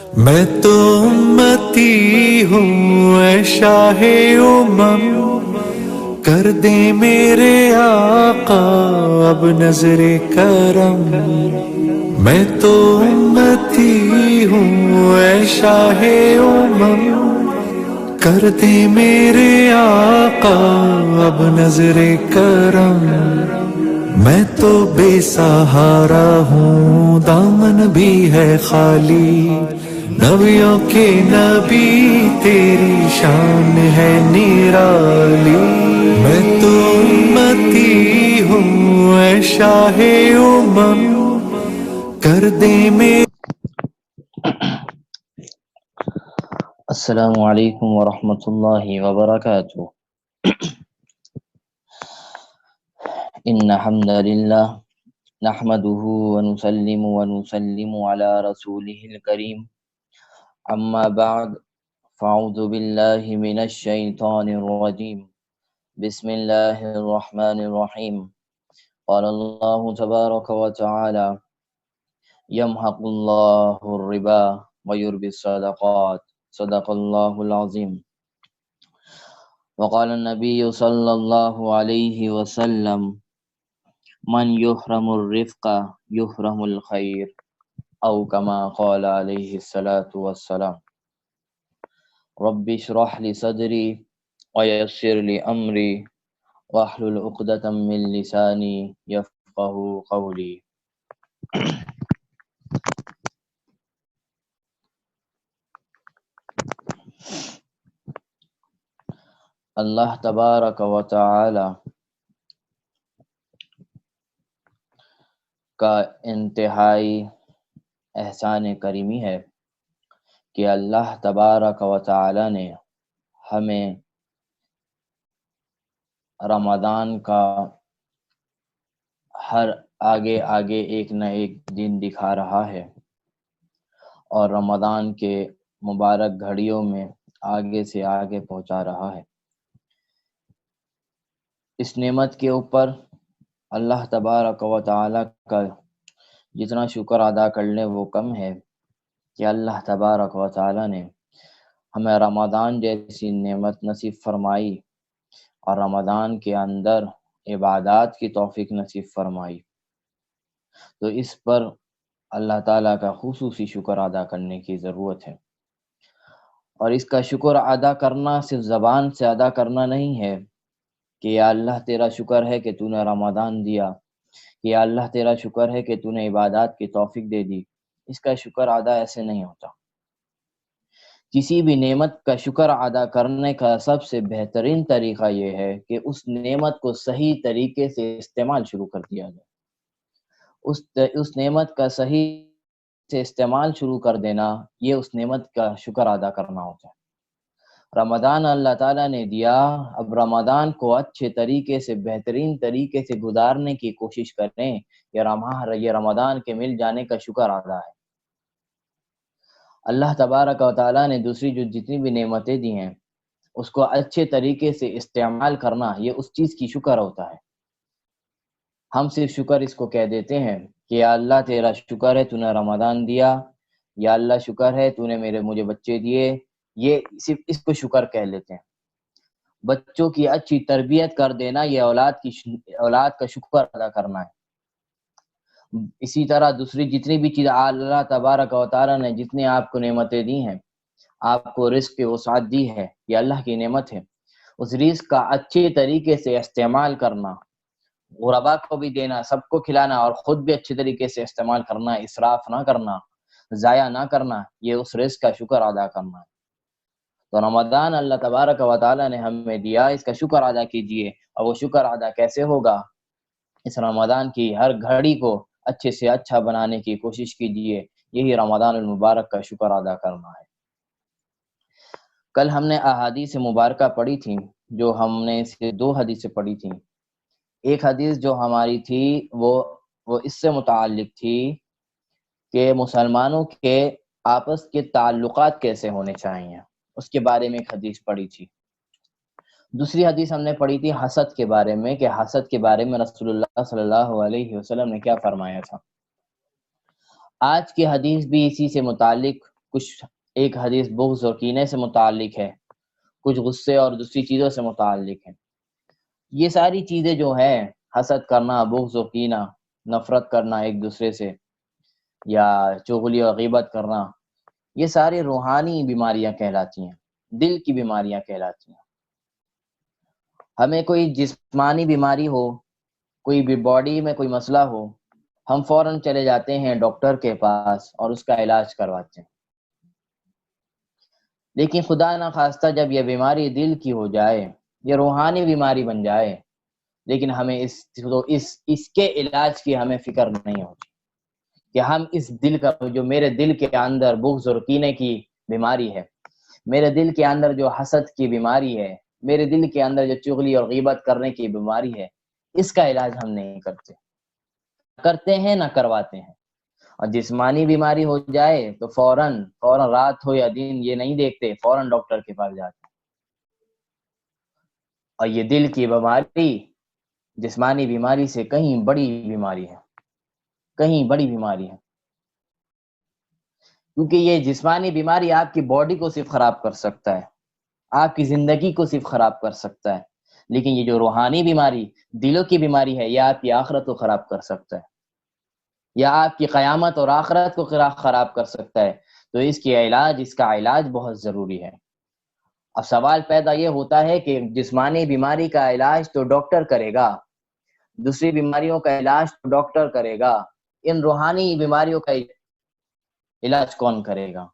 میں تو امتی ہوں اے شاہ امم، کر دے میرے آقا اب نظر کرم۔ میں تو امتی ہوں اے شاہ امم، کر دے میرے آقا اب نظر کرم۔ میں تو بے سہارا ہوں، دامن بھی ہے خالی، نبیوں کے نبی تیری شان ہے نرالی۔ میں تو امتی ہوں اے شاہ امم، کر دے میں۔ السلام علیکم ورحمۃ اللہ وبرکاتہ۔ ان الحمد للہ نحمده ونسلم علی رسوله الکریم، اما بعد فاعوذ باللہ من الشیطان الرجیم، بسم اللہ الرحمن الرحیم۔ قال اللہ تبارک وتعالی یمحق اللہ الربا ویربی الصدقات، صدق اللہ العظیم۔ وقال النبی صلی اللہ علیہ وسلم من یحرم الرفق یحرم الخیر، او کما قال علیہ الصلاۃ والسلام۔ رب اشرح لی صدری ویسر لی امری واحلل عقدۃ من لسانی یفقہوا قولی۔ اللہ تبارک و تعالی کا انتہائی احسان کریمی ہے کہ اللہ تبارک و تعالی نے ہمیں رمضان کا ہر آگے ایک نہ ایک دن دکھا رہا ہے، اور رمضان کے مبارک گھڑیوں میں آگے سے آگے پہنچا رہا ہے۔ اس نعمت کے اوپر اللہ تبارک و تعالی کا جتنا شکر ادا کر لیں وہ کم ہے کہ اللہ تبارک و تعالی نے ہمیں رمضان جیسی نعمت نصیب فرمائی اور رمضان کے اندر عبادات کی توفیق نصیب فرمائی۔ تو اس پر اللہ تعالیٰ کا خصوصی شکر ادا کرنے کی ضرورت ہے، اور اس کا شکر ادا کرنا صرف زبان سے ادا کرنا نہیں ہے کہ یا اللہ تیرا شکر ہے کہ تو نے رمضان دیا، یا اللہ تیرا شکر ہے کہ تو نے عبادات کی توفیق دے دی۔ اس کا شکر ادا ایسے نہیں ہوتا۔ کسی بھی نعمت کا شکر ادا کرنے کا سب سے بہترین طریقہ یہ ہے کہ اس نعمت کو صحیح طریقے سے استعمال شروع کر دیا جائے۔ اس نعمت کا صحیح سے استعمال شروع کر دینا، یہ اس نعمت کا شکر ادا کرنا ہوتا ہے۔ رمضان اللہ تعالیٰ نے دیا، اب رمضان کو اچھے طریقے سے بہترین طریقے سے گزارنے کی کوشش کریں، یہ رمضان کے مل جانے کا شکر ادا ہے۔ اللہ تبارک و تعالیٰ نے دوسری جو جتنی بھی نعمتیں دی ہیں اس کو اچھے طریقے سے استعمال کرنا، یہ اس چیز کی شکر ہوتا ہے۔ ہم صرف شکر اس کو کہہ دیتے ہیں کہ یا اللہ تیرا شکر ہے تو نے رمضان دیا، یا اللہ شکر ہے تو نے مجھے بچے دیے، یہ صرف اس کو شکر کہہ لیتے ہیں۔ بچوں کی اچھی تربیت کر دینا یہ اولاد کا شکر ادا کرنا ہے۔ اسی طرح دوسری جتنی بھی چیز اللہ تبارک و تعالیٰ نے جتنی آپ کو نعمتیں دی ہیں، آپ کو رزق کی وسعت دی ہے، یہ اللہ کی نعمت ہے۔ اس رزق کا اچھے طریقے سے استعمال کرنا، غربا کو بھی دینا، سب کو کھلانا، اور خود بھی اچھے طریقے سے استعمال کرنا، اسراف نہ کرنا، ضائع نہ کرنا، یہ اس رزق کا شکر ادا کرنا ہے۔ تو رمضان اللہ تبارک و تعالیٰ نے ہمیں دیا، اس کا شکر ادا کیجئے۔ اور وہ شکر ادا کیسے ہوگا؟ اس رمضان کی ہر گھڑی کو اچھے سے اچھا بنانے کی کوشش کیجئے، یہی رمضان المبارک کا شکر ادا کرنا ہے۔ کل ہم نے احادیث مبارکہ پڑھی تھی، جو ہم نے سے 2 حدیثیں پڑھی تھیں۔ ایک حدیث جو ہماری تھی وہ اس سے متعلق تھی کہ مسلمانوں کے آپس کے تعلقات کیسے ہونے چاہیے، اس کے بارے میں ایک حدیث پڑھی تھی۔ دوسری حدیث ہم نے پڑھی تھی حسد کے بارے میں، کہ حسد کے بارے میں رسول اللہ صلی اللہ علیہ وسلم نے کیا فرمایا تھا۔ آج کی حدیث بھی اسی سے متعلق کچھ ایک حدیث بغض اور کینے سے متعلق ہے، کچھ غصے اور دوسری چیزوں سے متعلق ہے۔ یہ ساری چیزیں جو ہیں، حسد کرنا، بغض و کینہ، نفرت کرنا ایک دوسرے سے، یا چغلی اور غیبت کرنا، یہ ساری روحانی بیماریاں کہلاتی ہیں، دل کی بیماریاں کہلاتی ہیں۔ ہمیں کوئی جسمانی بیماری ہو، کوئی بھی باڈی میں کوئی مسئلہ ہو، ہم فوراً چلے جاتے ہیں ڈاکٹر کے پاس اور اس کا علاج کرواتے ہیں۔ لیکن خدا نہ خواستہ جب یہ بیماری دل کی ہو جائے، یہ روحانی بیماری بن جائے، لیکن ہمیں اس کے علاج کی ہمیں فکر نہیں ہوتی کہ ہم اس دل کا، جو میرے دل کے اندر بغض اور کینے کی بیماری ہے، میرے دل کے اندر جو حسد کی بیماری ہے، میرے دل کے اندر جو چغلی اور غیبت کرنے کی بیماری ہے، اس کا علاج ہم نہیں کرتے ہیں نہ کرواتے ہیں۔ اور جسمانی بیماری ہو جائے تو فوراً رات ہو یا دن یہ نہیں دیکھتے، فوراً ڈاکٹر کے پاس جاتے ہیں۔ اور یہ دل کی بیماری جسمانی بیماری سے کہیں بڑی بیماری ہے، کہیں بڑی بیماری ہے، کیونکہ یہ جسمانی بیماری آپ کی باڈی کو صرف خراب کر سکتا ہے، آپ کی زندگی کو صرف خراب کر سکتا ہے، لیکن یہ جو روحانی بیماری، دلوں کی بیماری ہے، یہ آپ کی آخرت کو خراب کر سکتا ہے، یا آپ کی قیامت اور آخرت کو خراب کر سکتا ہے۔ تو اس کا علاج بہت ضروری ہے۔ اب سوال پیدا یہ ہوتا ہے کہ جسمانی بیماری کا علاج تو ڈاکٹر کرے گا، دوسری بیماریوں کا علاج تو ڈاکٹر کرے گا، ان روحانی بیماریوں کا علاج کون کرے گا؟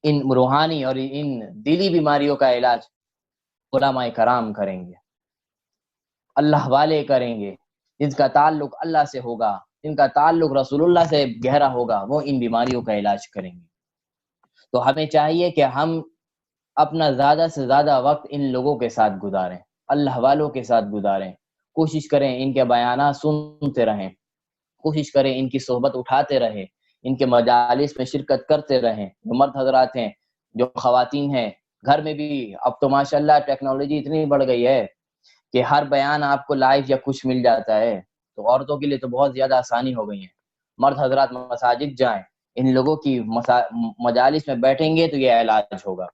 ان روحانی اور ان دلی بیماریوں کا علاج علماء کرام کریں گے، اللہ والے کریں گے، جن کا تعلق اللہ سے ہوگا، جن کا تعلق رسول اللہ سے گہرا ہوگا، وہ ان بیماریوں کا علاج کریں گے۔ تو ہمیں چاہیے کہ ہم اپنا زیادہ سے زیادہ وقت ان لوگوں کے ساتھ گزاریں، اللہ والوں کے ساتھ گزاریں، کوشش کریں ان کے بیانات سنتے رہیں، کوشش کریں ان کی صحبت اٹھاتے رہیں، ان کے مجالس میں شرکت کرتے رہیں، جو مرد حضرات ہیں، جو خواتین ہیں، گھر میں بھی اب تو ماشاءاللہ ٹیکنالوجی اتنی بڑھ گئی ہے کہ ہر بیان آپ کو لائیو یا کچھ مل جاتا ہے، تو عورتوں کے لیے تو بہت زیادہ آسانی ہو گئی ہے۔ مرد حضرات مساجد جائیں، ان لوگوں کی مجالس میں بیٹھیں گے تو یہ علاج ہوگا۔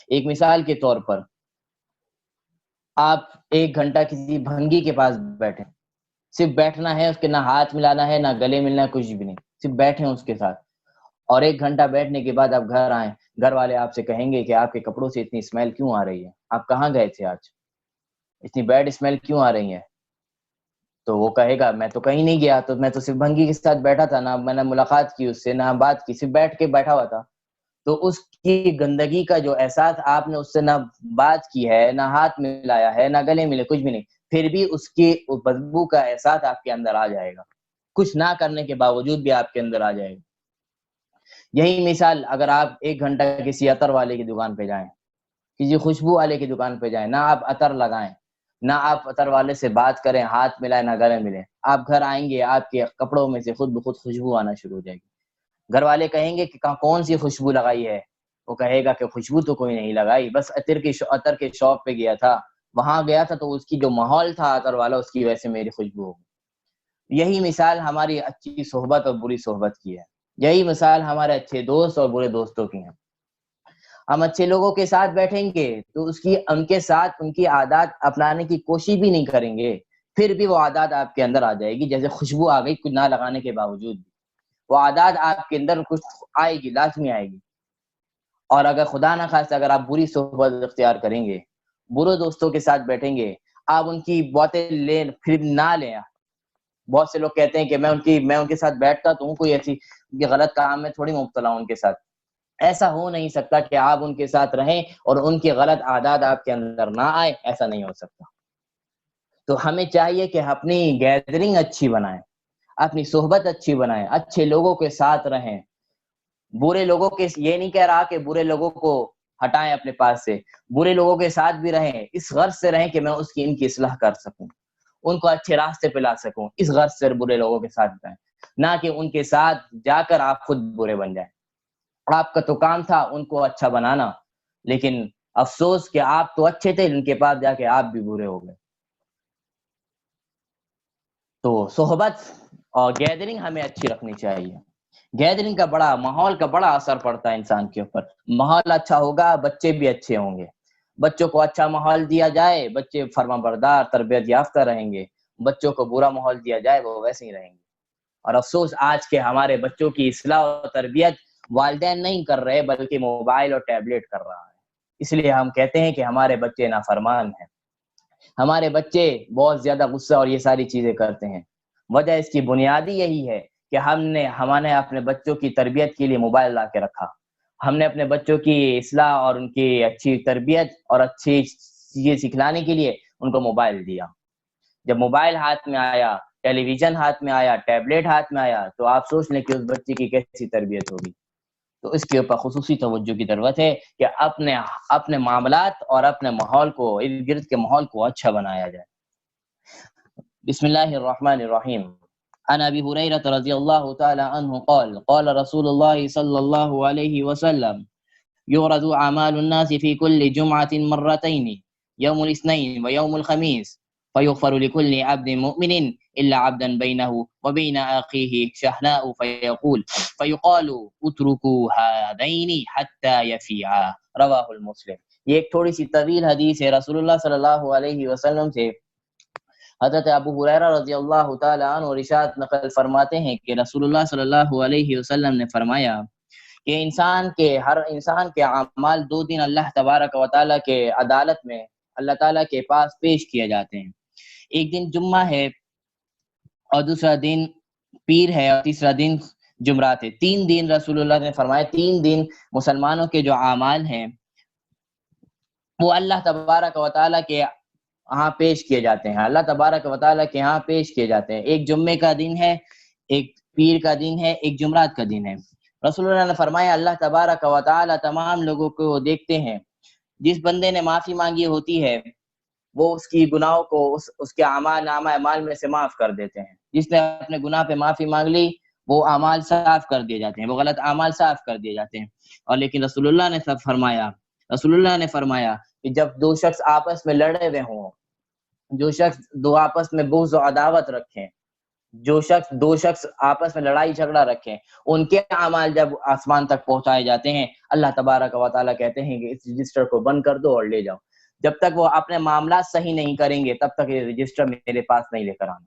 ایک مثال کے طور پر، آپ 1 گھنٹہ کسی بھنگی کے پاس بیٹھیں، صرف بیٹھنا ہے، اس کے نہ ہاتھ ملانا ہے، نہ گلے ملنا ہے، کچھ بھی نہیں، صرف بیٹھیں اس کے ساتھ، اور 1 گھنٹہ بیٹھنے کے بعد آپ گھر آئیں، گھر والے آپ سے کہیں گے کہ آپ کے کپڑوں سے اتنی اسمیل کیوں آ رہی ہے، آپ کہاں گئے تھے آج، اتنی بیڈ اسمیل کیوں آ رہی ہے؟ تو وہ کہے گا میں تو کہیں نہیں گیا، تو میں تو صرف بھنگی کے ساتھ بیٹھا تھا، نہ میں نے ملاقات کی اس سے، نہ بات کی، صرف بیٹھ کے بیٹھا ہوا تھا۔ تو اس کی گندگی کا جو احساس آپ نے اس سے نہ بات کی ہے، نہ ہاتھ ملایا ہے، نہ گلے ملے، کچھ بھی نہیں، پھر بھی اس کی بدبو کا احساس آپ کے اندر آ جائے گا، کچھ نہ کرنے کے باوجود بھی آپ کے اندر آ جائے گا۔ یہی مثال اگر آپ 1 گھنٹہ کسی عطر والے کی دکان پہ جائیں، کسی خوشبو والے کی دکان پہ جائیں، نہ آپ عطر لگائیں، نہ آپ عطر والے سے بات کریں، ہاتھ ملائیں، نہ گلے ملیں، آپ گھر آئیں گے، آپ کے کپڑوں میں سے خود بخود خوشبو آنا شروع ہو جائے گی۔ گھر والے کہیں گے کہ کون سی خوشبو لگائی ہے؟ وہ کہے گا کہ خوشبو تو کوئی نہیں لگائی، بس عطر کے شاپ پہ گیا تھا، وہاں گیا تھا تو اس کی جو ماحول تھا عطر والا، اس کی وجہ سے میری خوشبو ہو گئی۔ یہی مثال ہماری اچھی صحبت اور بری صحبت کی ہے، یہی مثال ہمارے اچھے دوست اور برے دوستوں کی ہیں۔ ہم اچھے لوگوں کے ساتھ بیٹھیں گے تو ان کے ساتھ ان کی عادات اپنانے کی کوشش بھی نہیں کریں گے، پھر بھی وہ عادات آپ کے اندر آ جائے گی، جیسے خوشبو آ گئی کچھ نہ لگانے کے باوجود بھی، وہ عادات آپ کے اندر کچھ آئے گی، لازمی آئے گی۔ اور اگر خدا نہ خواستہ اگر آپ بری صحبت اختیار کریں گے، برے دوستوں کے ساتھ بیٹھیں گے، آپ ان کی باتیں لیں پھر نہ لیں۔ بہت سے لوگ کہتے ہیں کہ میں ان کے ساتھ بیٹھتا تو ہوں، کوئی ایسی غلط کام میں تھوڑی مبتلا ہوں ان کے ساتھ۔ ایسا ہو نہیں سکتا کہ آپ ان کے ساتھ رہیں اور ان کی غلط عادات آپ کے اندر نہ آئے، ایسا نہیں ہو سکتا۔ تو ہمیں چاہیے کہ اپنی گیدرنگ اچھی بنائیں، اپنی صحبت اچھی بنائیں، اچھے لوگوں کے ساتھ رہیں، برے لوگوں کے، یہ نہیں کہہ رہا کہ برے لوگوں کو ہٹائیں اپنے پاس سے، برے لوگوں کے ساتھ بھی رہیں، اس غرض سے رہیں کہ میں ان کی اصلاح کر سکوں، ان کو اچھے راستے پہ لا سکوں، اس غرض سے برے لوگوں کے ساتھ رہیں، نہ کہ ان کے ساتھ جا کر آپ خود برے بن جائیں۔ آپ کا تو کام تھا ان کو اچھا بنانا، لیکن افسوس کہ آپ تو اچھے تھے، ان کے پاس جا کے آپ بھی برے ہو گئے۔ تو صحبت اور گیدرنگ ہمیں اچھی رکھنی چاہیے، گیدرنگ کا بڑا، ماحول کا بڑا اثر پڑتا ہے انسان کے اوپر. ماحول اچھا ہوگا بچے بھی اچھے ہوں گے. بچوں کو اچھا ماحول دیا جائے بچے فرما بردار تربیت یافتہ رہیں گے. بچوں کو برا ماحول دیا جائے وہ ویسے ہی رہیں گے. اور افسوس آج کے ہمارے بچوں کی اصلاح و تربیت والدین نہیں کر رہے بلکہ موبائل اور ٹیبلیٹ کر رہا ہے. اس لیے ہم کہتے ہیں کہ ہمارے بچے نافرمان ہیں. ہمارے بچے بہت زیادہ غصہ اور یہ ساری چیزیں کرتے ہیں. وجہ اس کی بنیادی یہی ہے کہ ہم نے اپنے بچوں کی تربیت کے لیے موبائل لا کے رکھا. ہم نے اپنے بچوں کی اصلاح اور ان کی اچھی تربیت اور اچھی چیزیں سکھلانے کے لیے ان کو موبائل دیا. جب موبائل ہاتھ میں آیا، ٹیلی ویژن ہاتھ میں آیا، ٹیبلیٹ ہاتھ میں آیا، تو آپ سوچ لیں کہ اس بچے کی کیسی تربیت ہوگی. تو اس کے اوپر خصوصی توجہ کی ضرورت ہے کہ اپنے معاملات اور اپنے ماحول کو، ارد گرد کے ماحول کو اچھا بنایا جائے. بسم اللہ الرحمن الرحیم. عن ابی ہریرہ رضی اللہ تعالی عنہ قال قال رسول اللہ صلی اللہ علیہ وسلم يعرض اعمال الناس في كل جمعة مرتين يوم الاثنين ويوم الخميس فيغفر لكل عبد مؤمن إلا عبدا بينه وبين أخيه شحناء فيقال اتركوا هذين حتى يفيعا. رواہ المسلم. یہ ایک تھوڑی سی طویل حدیث ہے رسول اللہ صلی اللہ علیہ وسلم سے. حضرت ابو ہریرہ رضی اللہ تعالی عنہ ارشاد نقل فرماتے ہیں کہ رسول اللہ صلی اللہ علیہ وسلم نے فرمایا کہ ہر انسان کے اعمال 2 دن اللہ تبارک و تعالیٰ کے عدالت میں اللہ تعالیٰ کے پاس پیش کیے جاتے ہیں. ایک دن جمعہ ہے اور دوسرا دن پیر ہے اور تیسرا دن جمعرات ہے. 3 دن رسول اللہ نے فرمایا 3 دن مسلمانوں کے جو اعمال ہیں وہ اللہ تبارک و تعالیٰ کے ہاں پیش کیے جاتے ہیں. اللہ تبارک و تعالیٰ کے ہاں پیش کیے جاتے ہیں. ایک جمعے کا دن ہے، ایک پیر کا دن ہے، ایک جمعرات کا دن ہے. رسول اللہ نے فرمایا اللہ تبارک و تعالی تمام لوگوں کو دیکھتے ہیں. جس بندے نے معافی مانگی ہوتی ہے وہ اس کی گناہوں کو اس کے اعمال میں سے معاف کر دیتے ہیں. جس نے اپنے گناہ پہ معافی مانگ لی وہ اعمال صاف کر دیے جاتے ہیں، وہ غلط اعمال صاف کر دیے جاتے ہیں. اور لیکن رسول اللہ نے فرمایا کہ جب 2 شخص آپس میں لڑے ہوئے ہوں، جو شخص 2 آپس میں بغض و عداوت رکھیں، جو شخص 2 شخص آپس میں لڑائی جھگڑا رکھیں، ان کے اعمال جب آسمان تک پہنچائے جاتے ہیں اللہ تبارک و تعالیٰ کہتے ہیں کہ اس رجسٹر کو بند کر دو اور لے جاؤ. جب تک وہ اپنے معاملات صحیح نہیں کریں گے تب تک یہ رجسٹر میرے پاس نہیں لے کر آنا.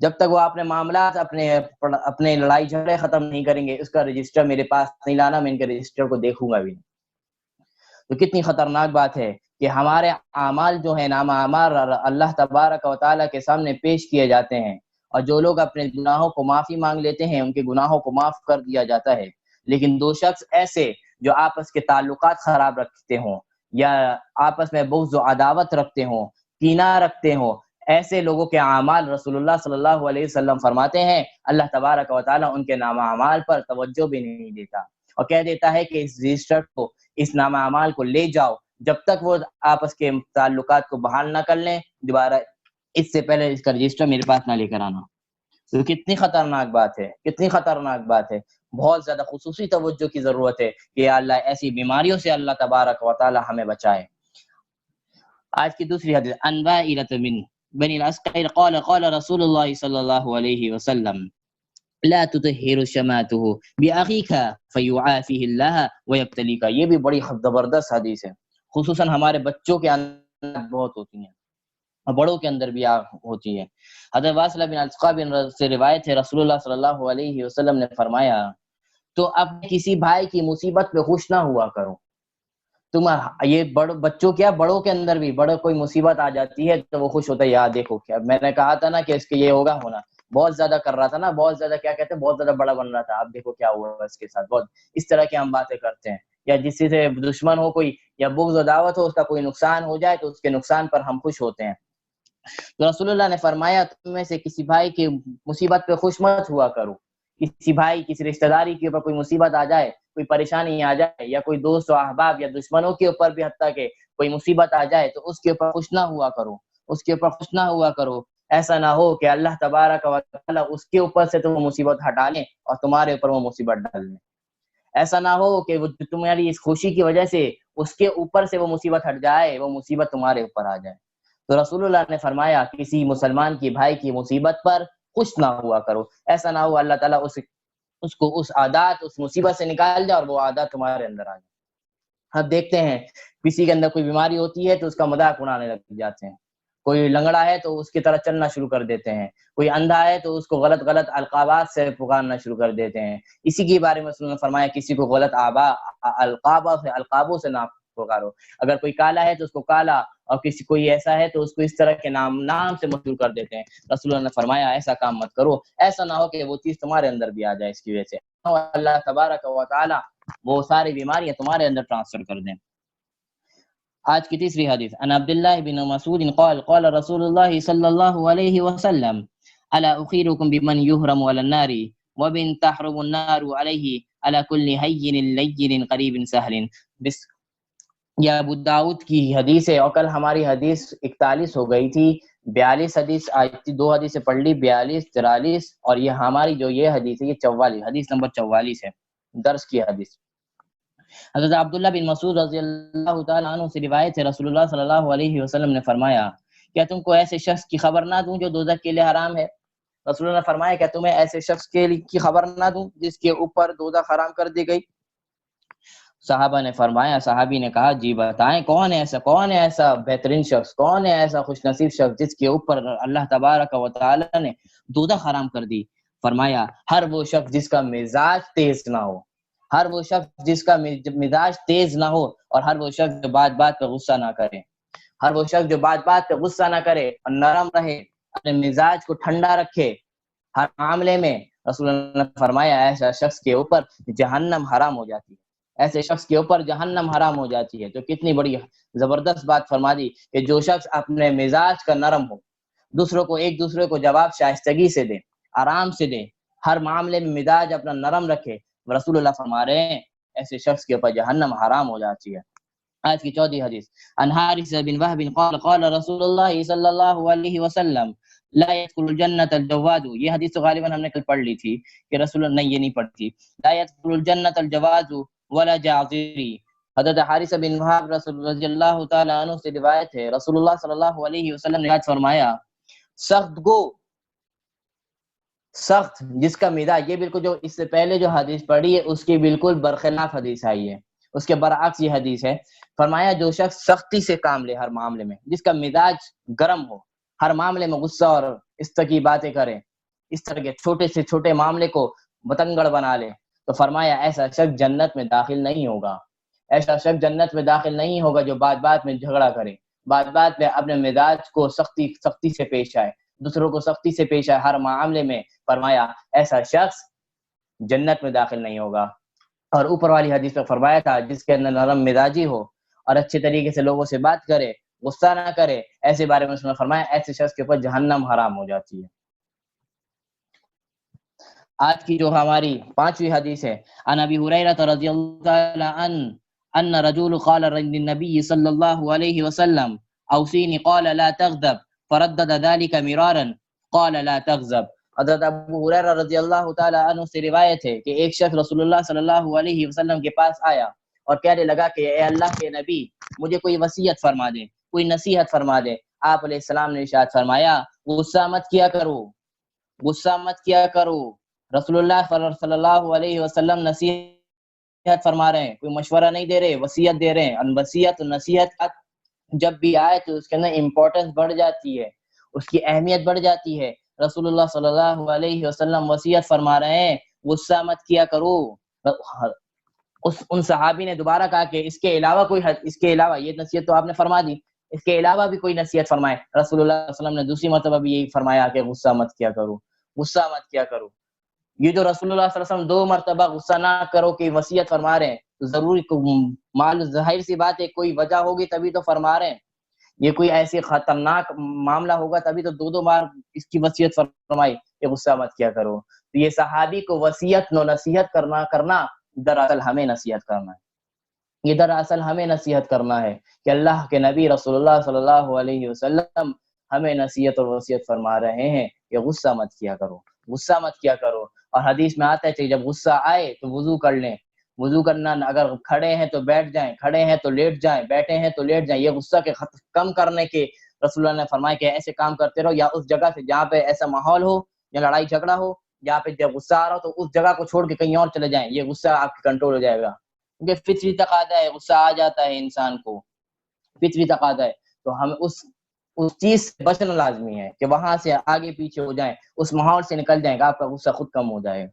جب تک وہ اپنے معاملات اپنے لڑائی جھگڑے ختم نہیں کریں گے اس کا رجسٹر میرے پاس نہیں لانا، میں ان کے رجسٹر کو دیکھوں گا بھی نہیں. تو کتنی خطرناک بات ہے کہ ہمارے اعمال جو ہیں نامہ اعمال اللہ تبارک و تعالیٰ کے سامنے پیش کیے جاتے ہیں، اور جو لوگ اپنے گناہوں کو معافی مانگ لیتے ہیں ان کے گناہوں کو معاف کر دیا جاتا ہے. لیکن 2 شخص ایسے جو آپس کے تعلقات خراب رکھتے ہوں یا آپس میں بغض و عداوت رکھتے ہوں، کینہ رکھتے ہوں، ایسے لوگوں کے اعمال رسول اللہ صلی اللہ علیہ وسلم فرماتے ہیں اللہ تبارک و تعالیٰ ان کے نامہ اعمال پر توجہ بھی نہیں دیتا اور کہہ دیتا ہے کہ اس رجسٹر کو، اس نامہ اعمال کو لے جاؤ جب تک وہ آپس کے تعلقات کو بحال نہ کر لیں، دوبارہ اس سے پہلے اس کا رجسٹر میرے پاس نہ لے کر آنا. تو کتنی خطرناک بات ہے، کتنی خطرناک بات ہے. بہت زیادہ خصوصی توجہ کی ضرورت ہے کہ اللہ ایسی بیماریوں سے اللہ تبارک و تعالی ہمیں بچائے. آج کی دوسری حدیث انوائلۃ بن الاسقر قال قال رسول اللہ صلی اللہ علیہ وسلم لا تطهر شماته باخيك فيعافيه الله ويبتليك. یہ بھی بڑی زبردست حدیث ہے. خصوصاً ہمارے بچوں کے اندر بہت ہوتی ہیں اور بڑوں کے اندر بھی ہوتی ہے. حضرت واصلہ بن الاسقا سے روایت ہے رسول اللہ صلی اللہ علیہ وسلم نے فرمایا تو اب کسی بھائی کی مصیبت پہ خوش نہ ہوا کرو. تم یہ بچوں کیا بڑوں کے اندر بھی بڑوں کوئی مصیبت آ جاتی ہے تو وہ خوش ہوتا ہے، یار دیکھو کیا میں نے کہا تھا نا کہ اس کے یہ ہوگا ہونا، بہت زیادہ کر رہا تھا نا، بہت زیادہ کیا کہتے ہیں بہت زیادہ بڑا بن رہا تھا، اب دیکھو کیا ہوا اس کے ساتھ. بہت اس طرح کی ہم باتیں کرتے ہیں. یا جس سے دشمن ہو کوئی یا بغض و دعوت ہو، اس کا کوئی نقصان ہو جائے تو اس کے نقصان پر ہم خوش ہوتے ہیں. تو رسول اللہ نے فرمایا تم میں سے کسی بھائی کی مصیبت پہ خوش مت ہوا کرو. کسی بھائی کسی رشتہ داری کے اوپر کوئی مصیبت آ جائے، کوئی پریشانی آ جائے، یا کوئی دوست و احباب یا دشمنوں کے اوپر بھی حتیٰ کہ کوئی مصیبت آ جائے تو اس کے اوپر خوش نہ ہوا کرو، اس کے اوپر خوش نہ ہوا کرو. ایسا نہ ہو کہ اللہ تبارک و تعالی اس کے اوپر سے تو وہ مصیبت ہٹا لیں اور تمہارے اوپر وہ مصیبت ڈال دیں. ایسا نہ ہو کہ وہ تمہاری اس خوشی کی وجہ سے اس کے اوپر سے وہ مصیبت ہٹ جائے، وہ مصیبت تمہارے اوپر آ جائے. تو رسول اللہ نے فرمایا کسی مسلمان کی بھائی کی مصیبت پر خوش نہ ہوا کرو. ایسا نہ ہو اللہ تعالیٰ اس کو اس عادات اس مصیبت سے نکال دے اور وہ عادات تمہارے اندر آ جائے۔ اب دیکھتے ہیں کسی کے اندر کوئی بیماری ہوتی ہے تو اس کا مذاق اڑانے لگ جاتے ہیں، کوئی لنگڑا ہے تو اس کی طرح چلنا شروع کر دیتے ہیں، کوئی اندھا ہے تو اس کو غلط غلط القابات سے پکارنا شروع کر دیتے ہیں۔ اسی کے بارے میں رسول نے فرمایا کسی کو غلط القابوں سے نہ پکارو، اگر کوئی کالا ہے تو اس کو کالا، اور کسی کوئی ایسا ہے تو اس کو اس طرح کے نام سے مشہور کر دیتے ہیں۔ رسول اللہ نے فرمایا ایسا کام مت کرو، ایسا نہ ہو کہ وہ چیز تمہارے اندر بھی آ جائے، اس کی وجہ سے اللہ تبارک و تعالی وہ ساری بیماریاں تمہارے اندر ٹرانسفر کر دیں۔ آج کی تیسری حدیث عن عبداللہ بن مسعود قال قال رسول اللہ صلی اللہ علیہ وسلم الا اخیرکم بمن یحرم علی النار وبن تحرم النار علیہ علی کل ہین لین قریب سہل۔ یہ ابو داؤد کی حدیث ہے، اور کل ہماری حدیث 41 ہو گئی تھی، 42 حدیث آئی تھی، 2 حدیثیں پڑھ لی، 42 43، اور یہ ہماری جو یہ حدیث ہے یہ 44 حدیث نمبر 44 ہے درس کی حدیث۔ حضرت عبداللہ بن مسعود رضی اللہ تعالیٰ عنہ سے روایت ہے، رسول اللہ صلی اللہ علیہ وسلم نے فرمایا کیا تم کو ایسے شخص کی خبر نہ دوں جو دوزخ کے لیے حرام ہے؟ رسول اللہ نے فرمایا کیا تمہیں ایسے شخص کی خبر نہ دوں جس کے اوپر دوزخ حرام کر دی گئی؟ صحابہ نے فرمایا، صحابی نے کہا جی بتائیں کون ہے ایسا بہترین شخص، کون ہے ایسا خوش نصیب شخص جس کے اوپر اللہ تبارک و تعالی نے دوزخ حرام کر دی؟ فرمایا ہر وہ شخص جس کا مزاج تیز نہ ہو، ہر وہ شخص جس کا مزاج تیز نہ ہو، اور ہر وہ شخص جو بات بات پہ غصہ نہ کرے، ہر وہ شخص جو بات بات پہ غصہ نہ کرے اور نرم رہے، اپنے مزاج کو ٹھنڈا رکھے ہر معاملے میں۔ رسول اللہ نے فرمایا ایسا شخص کے اوپر جہنم حرام ہو جاتی ہے، ایسے شخص کے اوپر جہنم حرام ہو جاتی ہے۔ تو کتنی بڑی زبردست بات فرما دی کہ جو شخص اپنے مزاج کا نرم ہو، ایک دوسرے کو جواب شائستگی سے دے، آرام سے دے، ہر معاملے میں مزاج اپنا نرم رکھے، رسول اللہ فرما رہے ہیں ایسے شخص کے اوپر جہنم حرام ہو جاتی ہے۔ آج کی چوتھی حدیث عن حارث بن وهب قال قال رسول اللہ صلی اللہ علیہ وسلم لا يدخل الجنة الجواد۔ یہ حدیث تو غالباً ہم نے کل پڑھ لی تھی کہ رسول اللہ نے یہ نہیں پڑھی تھی، لا يدخل الجنة الجواد ولا جاعذری۔ حضرت حارث بن وهب رضی اللہ تعالی عنہ سے روایت ہے، رسول اللہ صلی اللہ علیہ وسلم نے فرمایا سخت جس کا مزاج، یہ بالکل جو اس سے پہلے جو حدیث پڑھی ہے اس کی بالکل برخلاف حدیث آئی ہے، اس کے برعکس یہ حدیث ہے۔ فرمایا جو شخص سختی سے کام لے ہر معاملے میں، جس کا مزاج گرم ہو، ہر معاملے میں غصہ اور اس طرح کی باتیں کرے، اس طرح کے چھوٹے سے چھوٹے معاملے کو بتنگڑ بنا لے، تو فرمایا ایسا شخص جنت میں داخل نہیں ہوگا۔ ایسا شخص جنت میں داخل نہیں ہوگا جو بات بات میں جھگڑا کرے، بات بات میں اپنے مزاج کو سختی سے پیش آئے، دوسروں کو سختی سے پیش آئے ہر معاملے میں۔ فرمایا ایسا شخص جنت میں داخل نہیں ہوگا۔ اور اوپر والی حدیث میں فرمایا تھا جس کے اندر نرم مزاجی ہو اور اچھے طریقے سے لوگوں سے بات کرے، غصہ نہ کرے، ایسے بارے میں اس نے فرمایا ایسے شخص کے اوپر جہنم حرام ہو جاتی ہے۔ آج کی جو ہماری 5ویں حدیث ہے عن ابی ہریرہ رضی اللہ تعالی عنہ ان رجل قال للنبي صلی اللہ علیہ وسلم اوصینی قال لا تغضب فردد ذلك مرارا قال لا تغضب۔ حضرت ابو ہریرہ رضی اللہ تعالی عنہ سے روایت ہے کہ ایک شخص رسول اللہ صلی اللہ علیہ وسلم کے پاس آیا اور کہنے لگا کہ اے اللہ کے نبی مجھے کوئی وصیت فرما دے، کوئی نصیحت فرما دے۔ آپ علیہ السلام نے ارشاد فرمایا غصہ مت کیا کرو۔ رسول اللہ صلی اللہ علیہ وسلم نصیحت فرما رہے ہیں، کوئی مشورہ نہیں دے رہے، وصیت دے رہے ہیں۔ وصیت و نصیحت جب بھی آئے تو اس کے اندر امپورٹنس بڑھ جاتی ہے، اس کی اہمیت بڑھ جاتی ہے۔ رسول اللہ صلی اللہ علیہ وسلم وصیت فرما رہے ہیں غصہ مت کیا کرو۔ ان صحابی نے دوبارہ کہا کہ اس کے علاوہ یہ نصیحت تو آپ نے فرما دی، اس کے علاوہ بھی کوئی نصیحت فرمائے۔ رسول اللہ صلی اللہ علیہ وسلم نے دوسری مرتبہ بھی یہی فرمایا کہ غصہ مت کیا کرو۔ یہ جو رسول اللہ صلی اللہ علیہ وسلم 2 مرتبہ غصہ نہ کرو کہ وصیت فرما رہے ہیں تو ضروری ظاہر سی بات ہے کوئی وجہ ہوگی تبھی تو فرما رہے ہیں، یہ کوئی ایسی خطرناک معاملہ ہوگا تبھی تو 2 بار اس کی وصیت فرمائی کہ غصہ مت کیا کرو۔ تو یہ صحابی کو وصیت نصیحت کرنا دراصل ہمیں نصیحت کرنا ہے کہ اللہ کے نبی رسول اللہ صلی اللہ علیہ وسلم ہمیں نصیحت اور وصیت فرما رہے ہیں کہ غصہ مت کیا کرو۔ اور حدیث میں آتا ہے کہ جب غصہ آئے تو وضو کر لیں، وضو کرنا، اگر کھڑے ہیں تو بیٹھ جائیں، کھڑے ہیں تو لیٹ جائیں، بیٹھے ہیں تو لیٹ جائیں۔ یہ غصہ کے کم کرنے کے رسول اللہ نے فرمایا کہ ایسے کام کرتے رہو، یا اس جگہ سے جہاں پہ ایسا ماحول ہو یا لڑائی جھگڑا ہو جہاں پہ جب غصہ آ رہا ہو تو اس جگہ کو چھوڑ کے کہیں اور چلے جائیں، یہ غصہ آپ کے کنٹرول ہو جائے گا، کیونکہ فطری تقاضا ہے، غصہ آ جاتا ہے انسان کو، فطری تقاضا ہے، تو ہم اس چیز سے بچنا لازمی ہے کہ وہاں سے آگے پیچھے ہو جائیں، اس ماحول سے نکل جائیں گا، آپ کا غصہ خود کم ہو جائے گا۔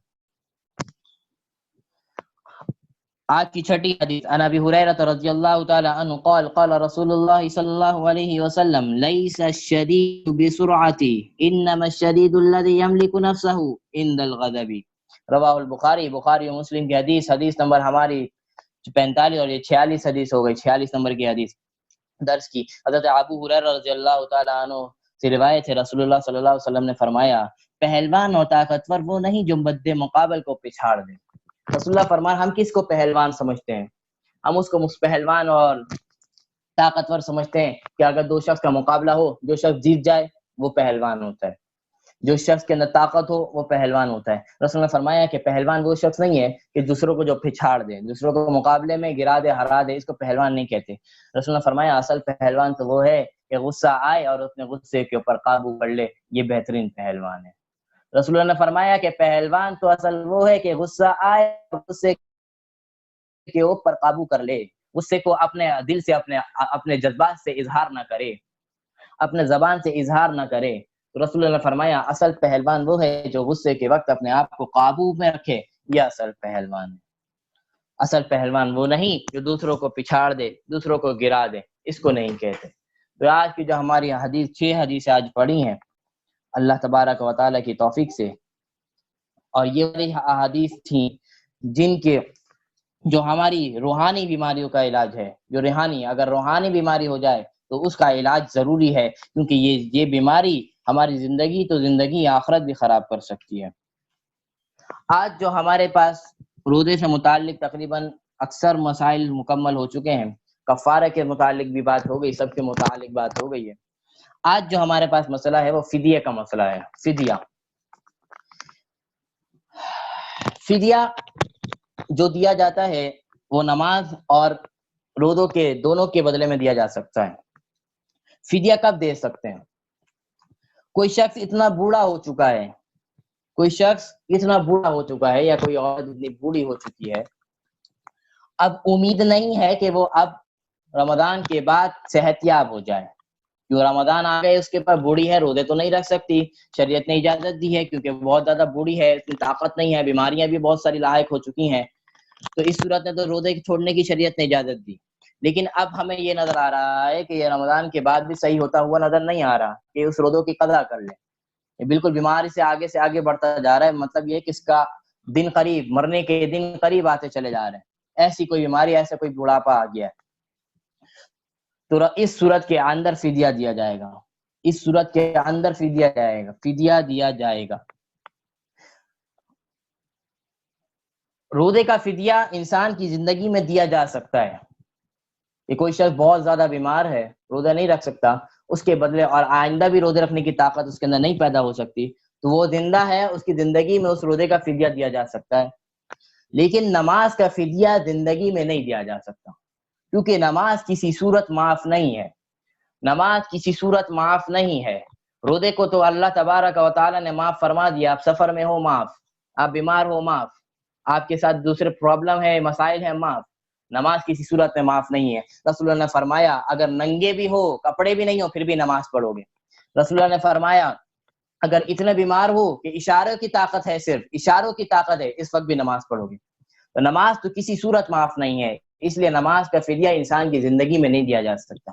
آج کی چھٹی حدیث، عن ابی ہریرہ رضی اللہ تعالی عنہ قال قال رسول اللہ صلی اللہ علیہ وسلم لیس الشدید بسرعة انما الشدید الذي يملك نفسه عند الغضب، رواہ البخاری، بخاری و مسلم کی حدیث، حدیث نمبر ہماری 45 اور یہ 46 حدیث ہو گئی، 46 نمبر کی حدیث درس کی۔ حضرت ابو ہریرہ رضی اللہ تعالی عنہ سے روایت ہے، رسول اللہ صلی اللہ علیہ وسلم نے فرمایا پہلوان اور طاقتور وہ نہیں جو مد مقابل کو پچھاڑ دے۔ رسول اللہ فرمایا ہم کس کو پہلوان سمجھتے ہیں؟ ہم اس کو پہلوان اور طاقتور سمجھتے ہیں کہ اگر دو شخص کا مقابلہ ہو، جو شخص جیت جائے وہ پہلوان ہوتا ہے، جو شخص کے اندر طاقت ہو وہ پہلوان ہوتا ہے۔ رسول نے فرمایا کہ پہلوان وہ شخص نہیں ہے کہ دوسروں کو جو پچھاڑ دے، دوسروں کو مقابلے میں گرا دے، ہرا دے، اس کو پہلوان نہیں کہتے۔ رسول نے فرمایا اصل پہلوان تو وہ ہے کہ غصہ آئے اور اپنے غصے کے اوپر قابو کر لے، یہ بہترین پہلوان ہے۔ رسول اللہ نے فرمایا کہ پہلوان تو اصل وہ ہے کہ غصہ آئے اور غصے کے اوپر قابو کر لے، غصے کو اپنے دل سے اپنے جذبات سے اظہار نہ کرے، اپنے زبان سے اظہار نہ کرے۔ تو رسول اللہ نے فرمایا اصل پہلوان وہ ہے جو غصے کے وقت اپنے آپ کو قابو میں رکھے، یہ اصل پہلوان ہے۔ اصل پہلوان وہ نہیں جو دوسروں کو پچھاڑ دے، دوسروں کو گرا دے، اس کو نہیں کہتے۔ تو آج کی جو ہماری حدیث 6 حدیثیں آج پڑھی ہیں اللہ تبارک و تعالیٰ کی توفیق سے، اور یہ احادیث تھیں جن کے جو ہماری روحانی بیماریوں کا علاج ہے، جو اگر روحانی بیماری ہو جائے تو اس کا علاج ضروری ہے، کیونکہ یہ بیماری ہماری زندگی تو زندگی آخرت بھی خراب کر سکتی ہے۔ آج جو ہمارے پاس روزے سے متعلق تقریباً اکثر مسائل مکمل ہو چکے ہیں، کفارہ کے متعلق بھی بات ہو گئی، سب کے متعلق بات ہو گئی ہے۔ آج جو ہمارے پاس مسئلہ ہے وہ فدیہ کا مسئلہ ہے۔ فدیہ جو دیا جاتا ہے وہ نماز اور روزوں کے دونوں کے بدلے میں دیا جا سکتا ہے۔ فدیہ کب دے سکتے ہیں؟ کوئی شخص اتنا بوڑھا ہو چکا ہے، یا کوئی عورت اتنی بوڑھی ہو چکی ہے، اب امید نہیں ہے کہ وہ اب رمضان کے بعد صحت یاب ہو جائے، جو رمضان آ گئے اس کے پر بوڑھی ہے، روزے تو نہیں رکھ سکتی، شریعت نے اجازت دی ہے کیونکہ بہت زیادہ بوڑھی ہے، اس کی طاقت نہیں ہے، بیماریاں بھی بہت ساری لاحق ہو چکی ہیں، تو اس صورت میں تو روزے چھوڑنے کی شریعت نے اجازت دی۔ لیکن اب ہمیں یہ نظر آ رہا ہے کہ یہ رمضان کے بعد بھی صحیح ہوتا ہوا نظر نہیں آ رہا کہ اس روزوں کی قضا کر لے، یہ بالکل بیماری سے آگے بڑھتا جا رہا ہے، مطلب یہ کہ اس کا دن قریب، مرنے کے دن قریب آتے چلے جا رہے ہیں، ایسی کوئی بیماری، ایسا کوئی بڑھاپا آ گیا ہے، تو اس صورت کے اندر فدیہ دیا جائے گا، فدیہ دیا جائے گا۔ روزے کا فدیہ انسان کی زندگی میں دیا جا سکتا ہے کہ کوئی شخص بہت زیادہ بیمار ہے، روزہ نہیں رکھ سکتا، اس کے بدلے اور آئندہ بھی روزے رکھنے کی طاقت اس کے اندر نہیں پیدا ہو سکتی، تو وہ زندہ ہے، اس کی زندگی میں اس روزے کا فدیہ دیا جا سکتا ہے۔ لیکن نماز کا فدیہ زندگی میں نہیں دیا جا سکتا، کیونکہ نماز کسی صورت معاف نہیں ہے۔ روزے کو تو اللہ تبارک و تعالیٰ نے معاف فرما دیا، آپ سفر میں ہو معاف، آپ بیمار ہو معاف، آپ کے ساتھ دوسرے پرابلم ہے، مسائل ہیں معاف، نماز کسی صورت میں معاف نہیں ہے۔ رسول اللہ نے فرمایا اگر ننگے بھی ہو، کپڑے بھی نہیں ہو، پھر بھی نماز پڑھو گے۔ رسول اللہ نے فرمایا اگر اتنے بیمار ہو کہ اشاروں کی طاقت ہے، صرف اشاروں کی طاقت ہے، اس وقت بھی نماز پڑھو گے۔ تو نماز تو کسی صورت معاف نہیں ہے، اس لیے نماز کا فدیہ انسان کی زندگی میں نہیں دیا جا سکتا،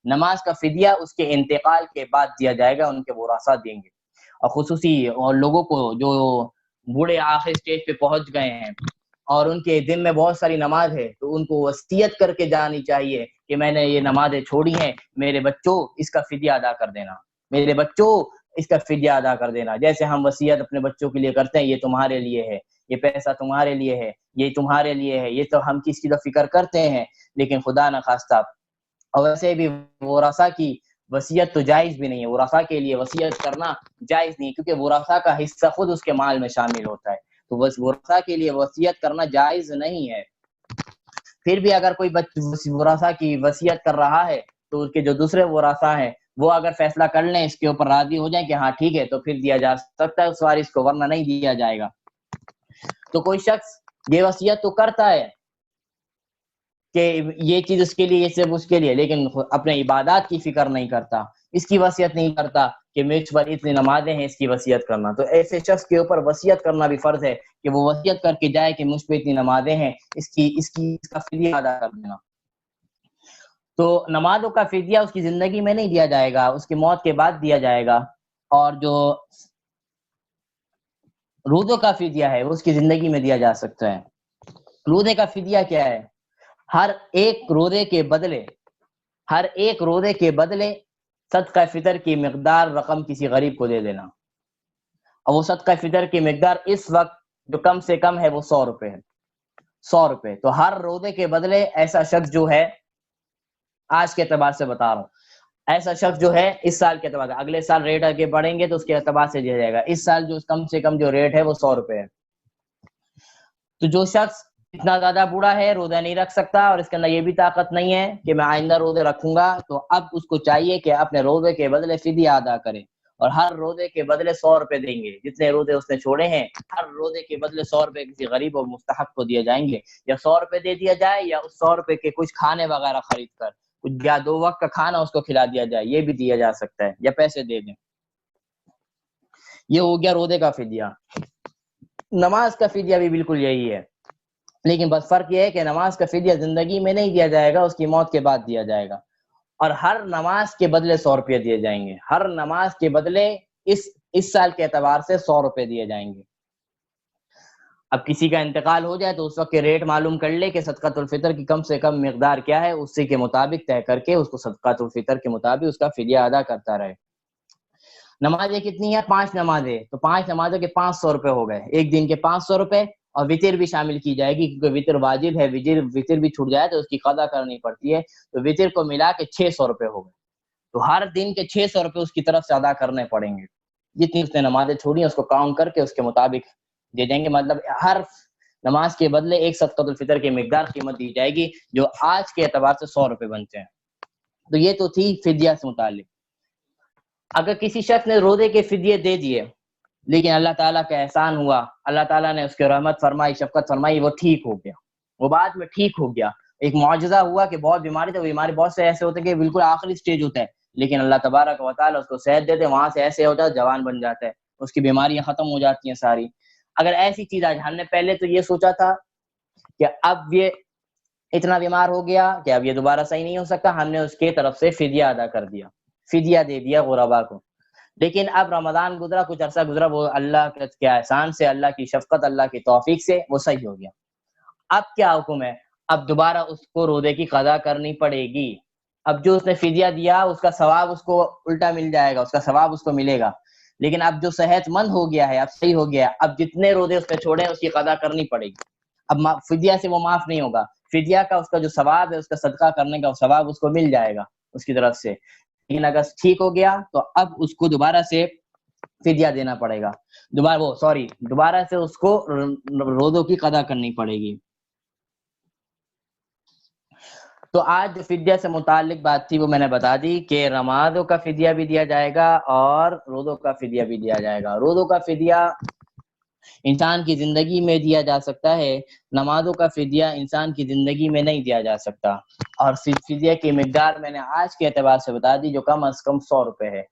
نماز کا فدیہ اس کے انتقال کے بعد دیا جائے گا، ان کے ورثاء دیں گے، اور خصوصی اور لوگوں کو جو بوڑھے آخر سٹیج پہ پہنچ گئے ہیں اور ان کے دن میں بہت ساری نماز ہے، تو ان کو وصیت کر کے جانی چاہیے کہ میں نے یہ نمازیں چھوڑی ہیں، میرے بچوں اس کا فدیہ ادا کر دینا، جیسے ہم وصیت اپنے بچوں کے لیے کرتے ہیں، یہ تمہارے لیے ہے، یہ پیسہ تمہارے لیے ہے، یہ تمہارے لیے ہے، یہ تو ہم کس کی تو فکر کرتے ہیں، لیکن خدا نخواستہ، اور ویسے بھی ورثاء کی وصیت تو جائز بھی نہیں ہے، ورثاء کے لیے وصیت کرنا جائز نہیں، کیونکہ ورثاء کا حصہ خود اس کے مال میں شامل ہوتا ہے، تو بس ورثاء کے لیے وصیت کرنا جائز نہیں ہے۔ پھر بھی اگر کوئی ورثاء کی وصیت کر رہا ہے تو اس کے جو دوسرے ورثاء ہیں وہ اگر فیصلہ کر لیں، اس کے اوپر راضی ہو جائیں کہ ہاں ٹھیک ہے، تو پھر دیا جا سکتا ہے اس وارث کو، ورنہ نہیں دیا جائے گا۔ تو کوئی شخص یہ وصیت تو کرتا ہے کہ یہ چیز اس کے لیے، یہ سب اس کے لیے، لیکن اپنے عبادات کی فکر نہیں کرتا، اس کی وصیت نہیں کرتا کہ مجھ پر اتنی نمازیں ہیں، اس کی وصیت کرنا۔ تو ایسے شخص کے اوپر وصیت کرنا بھی فرض ہے کہ وہ وصیت کر کے جائے کہ مجھ پہ اتنی نمازیں ہیں، اس کا فدیہ ادا کر دینا۔ تو نمازوں کا فدیہ اس کی زندگی میں نہیں دیا جائے گا، اس کی موت کے بعد دیا جائے گا۔ اور جو روزوں کا فدیہ ہے وہ اس کی زندگی میں دیا جا سکتا ہے۔ روزے کا فدیہ کیا ہے؟ ہر ایک روزے کے بدلے صدقہ فطر کی مقدار رقم کسی غریب کو دے دینا۔ اور وہ صدقہ فطر کی مقدار اس وقت جو کم سے کم ہے وہ 100 روپے ہے، 100 روپے۔ تو ہر روزے کے بدلے ایسا شخص جو ہے، آج کے اعتبار سے بتا رہا ہوں، ایسا شخص جو ہے اس سال کے اعتبار سے، اگلے سال ریٹ آگے بڑھیں گے تو اس کے اعتبار سے دیا جائے گا، اس سال جو کم سے کم جو ریٹ ہے وہ 100 روپے ہے۔ تو جو شخص اتنا زیادہ بوڑھا ہے، روزہ نہیں رکھ سکتا، اور اس کے اندر یہ بھی طاقت نہیں ہے کہ میں آئندہ روزے رکھوں گا، تو اب اس کو چاہیے کہ اپنے روزے کے بدلے فدیہ ادا کرے، اور ہر روزے کے بدلے 100 روپے دیں گے۔ جتنے روزے اس نے چھوڑے ہیں، ہر روزے کے بدلے 100 روپے کسی غریب اور مستحق کو دیے جائیں گے، یا 100 روپے دے دیا جائے، یا اس 100 روپے کے کچھ کھانے وغیرہ خرید کر، یا 2 وقت کا کھانا اس کو کھلا دیا جائے، یہ بھی دیا جا سکتا ہے، یا پیسے دے دیں۔ یہ ہو گیا روزے کا فدیہ۔ نماز کا فدیہ بھی بالکل یہی ہے، لیکن بس فرق یہ ہے کہ نماز کا فدیہ زندگی میں نہیں دیا جائے گا، اس کی موت کے بعد دیا جائے گا، اور ہر نماز کے بدلے 100 روپے دیے جائیں گے، ہر نماز کے بدلے اس سال کے اعتبار سے 100 روپے دیے جائیں گے۔ اب کسی کا انتقال ہو جائے تو اس وقت کے ریٹ معلوم کر لے کہ صدقۃ الفطر کی کم سے کم مقدار کیا ہے، اسی کے مطابق طے کر کے اس کو صدقۃ الفطر کے مطابق اس کا فدیہ ادا کرتا رہے۔ نمازیں کتنی ہیں؟ 5 نمازیں، تو 5 نمازوں کے 500 روپے ہو گئے، ایک دن کے 500 روپے، اور وطر بھی شامل کی جائے گی کیونکہ وطر واجب ہے، وطر بھی چھوٹ جائے تو اس کی قضا کرنی پڑتی ہے، تو وطر کو ملا کے 600 روپے ہو گئے۔ تو ہر دن کے 600 روپے اس کی طرف سے ادا کرنے پڑیں گے، جتنی اس نے نمازیں چھوڑی ہیں اس کو کاؤنٹ کر کے اس کے مطابق دے دیں گے، مطلب ہر نماز کے بدلے ایک صدقۃ الفطر کی مقدار قیمت دی جائے گی، جو آج کے اعتبار سے 100 روپے بنتے ہیں۔ تو یہ تو تھی فدیہ سے متعلق۔ اگر کسی شخص نے روزے کے فدیے دے دیے، لیکن اللہ تعالیٰ کا احسان ہوا، اللہ تعالیٰ نے اس کے رحمت فرمائی، شفقت فرمائی، وہ ٹھیک ہو گیا، وہ بعد میں ٹھیک ہو گیا، ایک معجزہ ہوا کہ بہت بیماری تھی، بیماری بہت سے ایسے ہوتے ہیں کہ بالکل آخری سٹیج ہوتا ہے، لیکن اللہ تبارک و تعالیٰ اس کو صحت دیتے، وہاں سے ایسے ہوتا ہے جوان بن جاتا ہے، اس کی بیماریاں ختم ہو جاتی ہیں ساری۔ اگر ایسی چیز آج، ہم نے پہلے تو یہ سوچا تھا کہ اب یہ اتنا بیمار ہو گیا کہ اب یہ دوبارہ صحیح نہیں ہو سکتا، ہم نے اس کے طرف سے فدیہ ادا کر دیا، فدیہ دے دیا غربا کو، لیکن اب رمضان گزرا، کچھ عرصہ گزرا، وہ اللہ کے احسان سے، اللہ کی شفقت، اللہ کی توفیق سے وہ صحیح ہو گیا۔ اب کیا حکم ہے؟ اب دوبارہ اس کو روزے کی قضا کرنی پڑے گی۔ اب جو اس نے فدیہ دیا اس کا ثواب اس کو الٹا مل جائے گا، اس کا ثواب اس کو ملے گا، لیکن اب جو صحت مند ہو گیا ہے، اب صحیح ہو گیا ہے، اب جتنے روزے اس نے چھوڑے ہیں اس کی قضا کرنی پڑے گی، اب فدیہ سے وہ معاف نہیں ہوگا، فدیہ کا اس کا جو ثواب ہے، اس کا صدقہ کرنے کا ثواب اس کو مل جائے گا اس کی طرف سے، لیکن اگر ٹھیک ہو گیا تو اب اس کو دوبارہ سے فدیہ دینا پڑے گا، دوبارہ سے اس کو روزوں کی قضا کرنی پڑے گی۔ تو آج جو فدیہ سے متعلق بات تھی وہ میں نے بتا دی کہ نمازوں کا فدیہ بھی دیا جائے گا اور روزوں کا فدیہ بھی دیا جائے گا۔ روزوں کا فدیہ انسان کی زندگی میں دیا جا سکتا ہے، نمازوں کا فدیہ انسان کی زندگی میں نہیں دیا جا سکتا، اور فدیہ کی مقدار میں نے آج کے اعتبار سے بتا دی، جو کم از کم 100 روپے ہے،